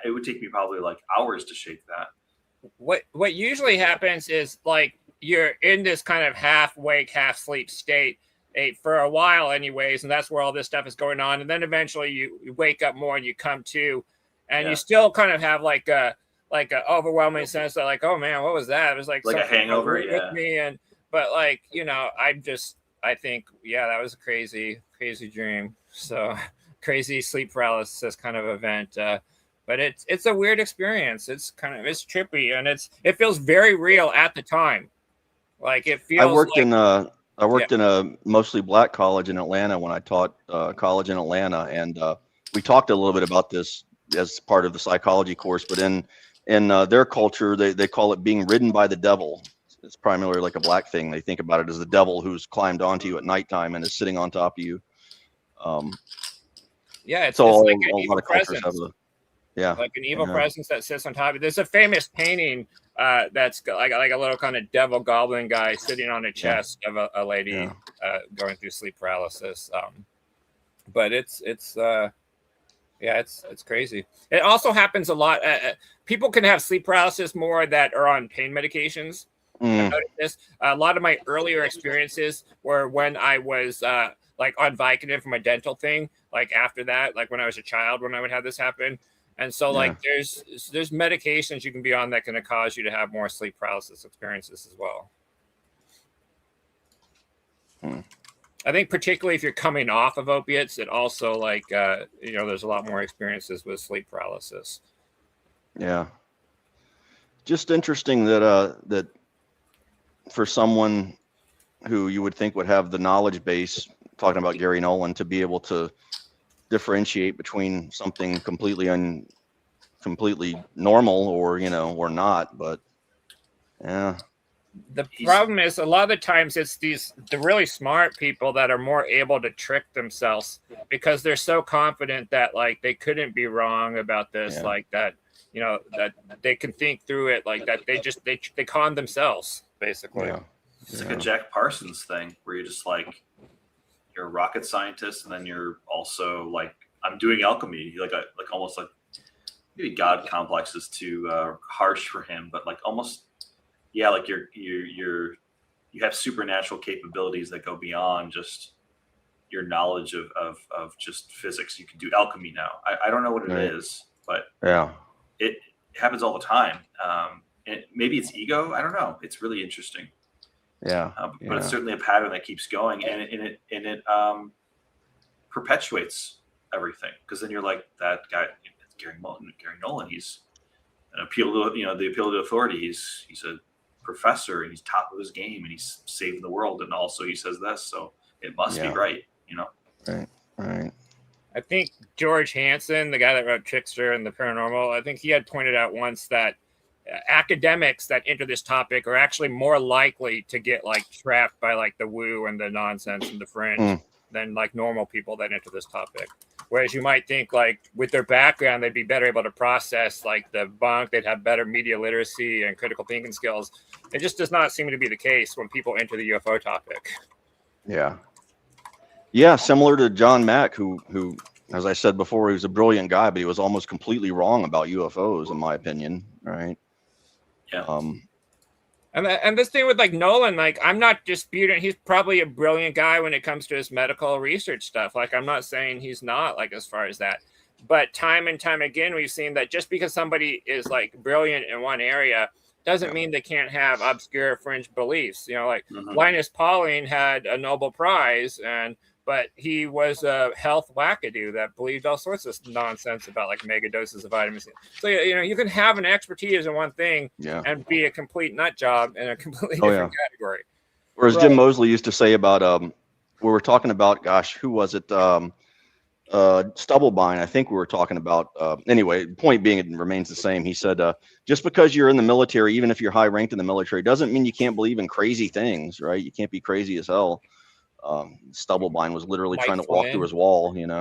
It would take me probably like hours to shake that. What usually happens is like you're in this kind of half wake, half sleep state for a while, anyways, and that's where all this stuff is going on. And then eventually you wake up more and you come to, and you still kind of have like an overwhelming sense that like, oh man, what was that? It was like a hangover, with me. But like, I think, that was a crazy dream. So crazy sleep paralysis kind of event. But it's a weird experience. It's trippy, and it feels very real at the time. Like it feels. I worked in a mostly black college in Atlanta when I taught college in Atlanta, and we talked a little bit about this as part of the psychology course. But in their culture, they call it being ridden by the devil. It's primarily like a black thing. They think about it as the devil who's climbed onto you at nighttime and is sitting on top of you. It's all like a lot of cultures have Yeah. Like an evil Yeah. presence that sits on top of it. There's a famous painting that's like a little kind of devil goblin guy sitting on a chest of a lady going through sleep paralysis. But it's crazy. It also happens a lot. People can have sleep paralysis more that are on pain medications. I've noticed this. A lot of my earlier experiences were when I was like on Vicodin from a dental thing. Like after that, like when I was a child, when I would have this happen. And so like there's medications you can be on that can cause you to have more sleep paralysis experiences as well. I think particularly if you're coming off of opiates, it also like there's a lot more experiences with sleep paralysis. Yeah. Just interesting that that for someone who you would think would have the knowledge base, talking about Gary Nolan, to be able to differentiate between something completely normal or or not. But yeah. The problem is a lot of the times it's the really smart people that are more able to trick themselves because they're so confident that like they couldn't be wrong about this, like that, that they can think through it, like that they con themselves basically. It's like a Jack Parsons thing where you're just like, you're a rocket scientist and then you're also like, I'm doing alchemy, like almost like maybe God complex is too harsh for him, but like almost. Yeah, like you have supernatural capabilities that go beyond just your knowledge of just physics. You can do alchemy now. I don't know what it is, but it happens all the time. And maybe it's ego. I don't know. It's really interesting. But it's certainly a pattern that keeps going, and it perpetuates everything. Because then you're like, that guy, Gary Nolan. He's an appeal to the appeal to authority. He's a professor and he's top of his game and he's saving the world, and also he says this, so it must be right. Right. I think George Hansen, the guy that wrote Trickster and the Paranormal, I think he had pointed out once that academics that enter this topic are actually more likely to get like trapped by like the woo and the nonsense and the fringe than like normal people that enter this topic. Whereas you might think like with their background, they'd be better able to process like the bunk, they'd have better media literacy and critical thinking skills. It just does not seem to be the case when people enter the UFO topic. Yeah, similar to John Mack, who, as I said before, he was a brilliant guy, but he was almost completely wrong about UFOs, in my opinion. Right. Yeah. And this thing with like Nolan, like I'm not disputing he's probably a brilliant guy when it comes to his medical research stuff. Like I'm not saying he's not, like as far as that. But time and time again, we've seen that just because somebody is like brilliant in one area doesn't mean they can't have obscure fringe beliefs. Like Linus Pauling had a Nobel Prize, but he was a health wackadoo that believed all sorts of nonsense about like mega doses of vitamin C. So you can have an expertise in one thing and be a complete nut job in a completely different category. Whereas Jim Moseley used to say about we were talking about, gosh, who was it? Stubblebine, I think we were talking about. Anyway, point being, it remains the same. He said, just because you're in the military, even if you're high ranked in the military, doesn't mean you can't believe in crazy things, right? You can't be crazy as hell. Stubblebine was literally trying to walk through his wall, and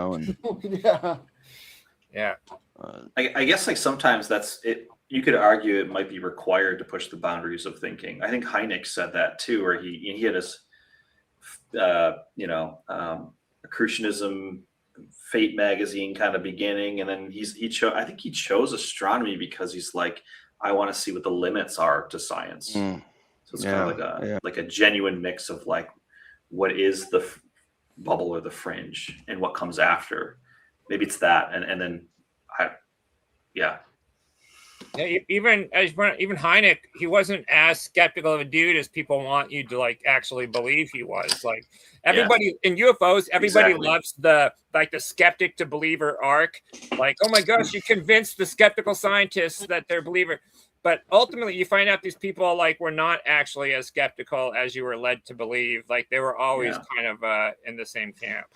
I guess like sometimes that's it. You could argue it might be required to push the boundaries of thinking. I think Hynek said that too, where he had his accretionism Fate magazine kind of beginning, and then I think he chose astronomy because he's like, I want to see what the limits are to science. So it's kind of like a genuine mix of like, what is the bubble or the fringe and what comes after. Maybe it's that. And then even Hynek, he wasn't as skeptical of a dude as people want you to like actually believe he was. Like everybody in UFOs, everybody loves the skeptic to believer arc. Like, oh my gosh, you convinced the skeptical scientists that they're believer. But ultimately, you find out these people like were not actually as skeptical as you were led to believe. Like they were always kind of in the same camp.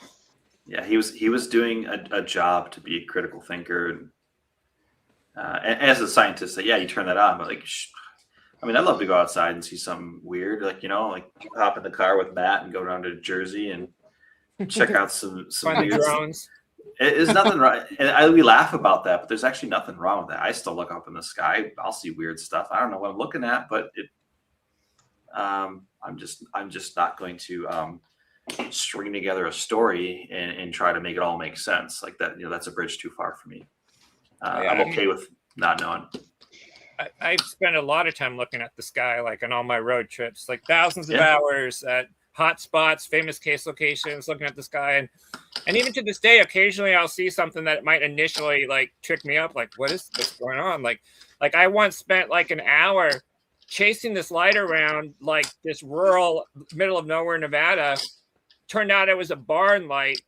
Yeah, he was doing a job to be a critical thinker. And as a scientist, you turn that on. But like, I'd love to go outside and see something weird. Like like hop in the car with Matt and go down to Jersey and check out some weird drones. There's nothing wrong, and we laugh about that, but there's actually nothing wrong with that. I still look up in the sky. I'll see weird stuff. I don't know what I'm looking at, but I'm just not going to string together a story and try to make it all make sense like that. That's a bridge too far for me. I'm okay with not knowing. I've spent a lot of time looking at the sky, like on all my road trips, like thousands of hours at hot spots, famous case locations, looking at the sky. And even to this day, occasionally I'll see something that might initially like trick me up. Like, what's going on? Like I once spent like an hour chasing this light around like this rural middle of nowhere, Nevada. Turned out it was a barn light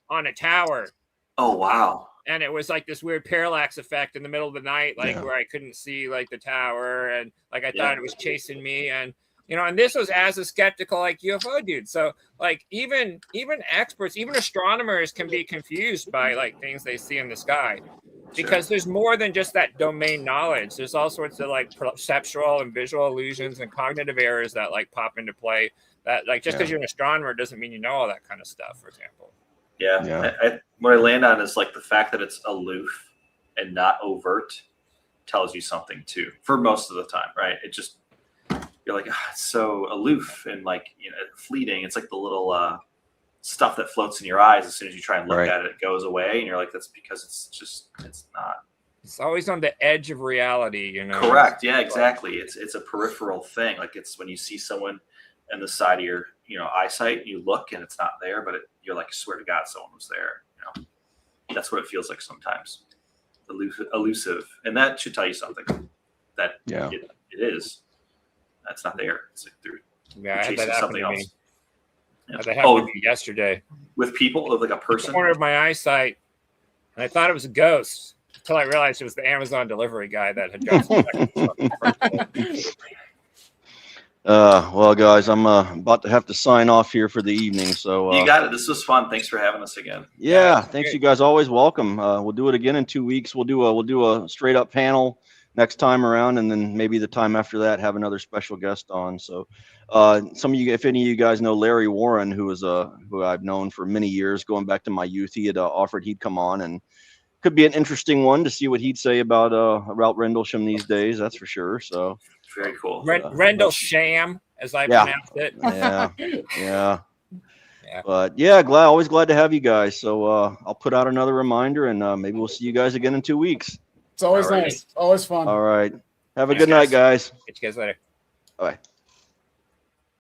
on a tower. Oh, wow. And it was like this weird parallax effect in the middle of the night, like where I couldn't see like the tower. And like, I thought it was chasing me. And, and this was as a skeptical, like UFO dude. So like even experts, even astronomers can be confused by like things they see in the sky because there's more than just that domain knowledge. There's all sorts of like perceptual and visual illusions and cognitive errors that like pop into play that like, just because you're an astronomer doesn't mean you know all that kind of stuff, for example. What I land on is like the fact that it's aloof and not overt tells you something too, for most of the time, right? It just, you're like, it's so aloof and like, fleeting. It's like the little stuff that floats in your eyes. As soon as you try and look at it, it goes away. And you're like, that's because it's not. It's always on the edge of reality, Correct. Yeah, exactly. It's a peripheral thing. Like it's when you see someone on the side of your, eyesight, and you look and it's not there, but you're like, swear to God, someone was there. That's what it feels like sometimes. Elusive. And that should tell you something that it is. That's not there. It's like they're I had that happen to me. Yeah. That happened to me yesterday. With people, like a person? The corner of my eyesight, and I thought it was a ghost until I realized it was the Amazon delivery guy that had gone. Well, guys, I'm about to have to sign off here for the evening. So you got it. This was fun. Thanks for having us again. Yeah, thanks. You guys always welcome. We'll do it again in 2 weeks. We'll do a straight up panel next time around, and then maybe the time after that have another special guest on. So some of you, if any of you guys know Larry Warren, who I've known for many years, going back to my youth, he had offered he'd come on, and could be an interesting one to see what he'd say about Rendlesham these days. That's for sure. So very cool. Rendlesham, as I pronounced it. Yeah. But yeah, always glad to have you guys. So I'll put out another reminder, and maybe we'll see you guys again in 2 weeks. It's always nice. Always fun. All right. Have a good night, guys. Catch you guys later. Bye.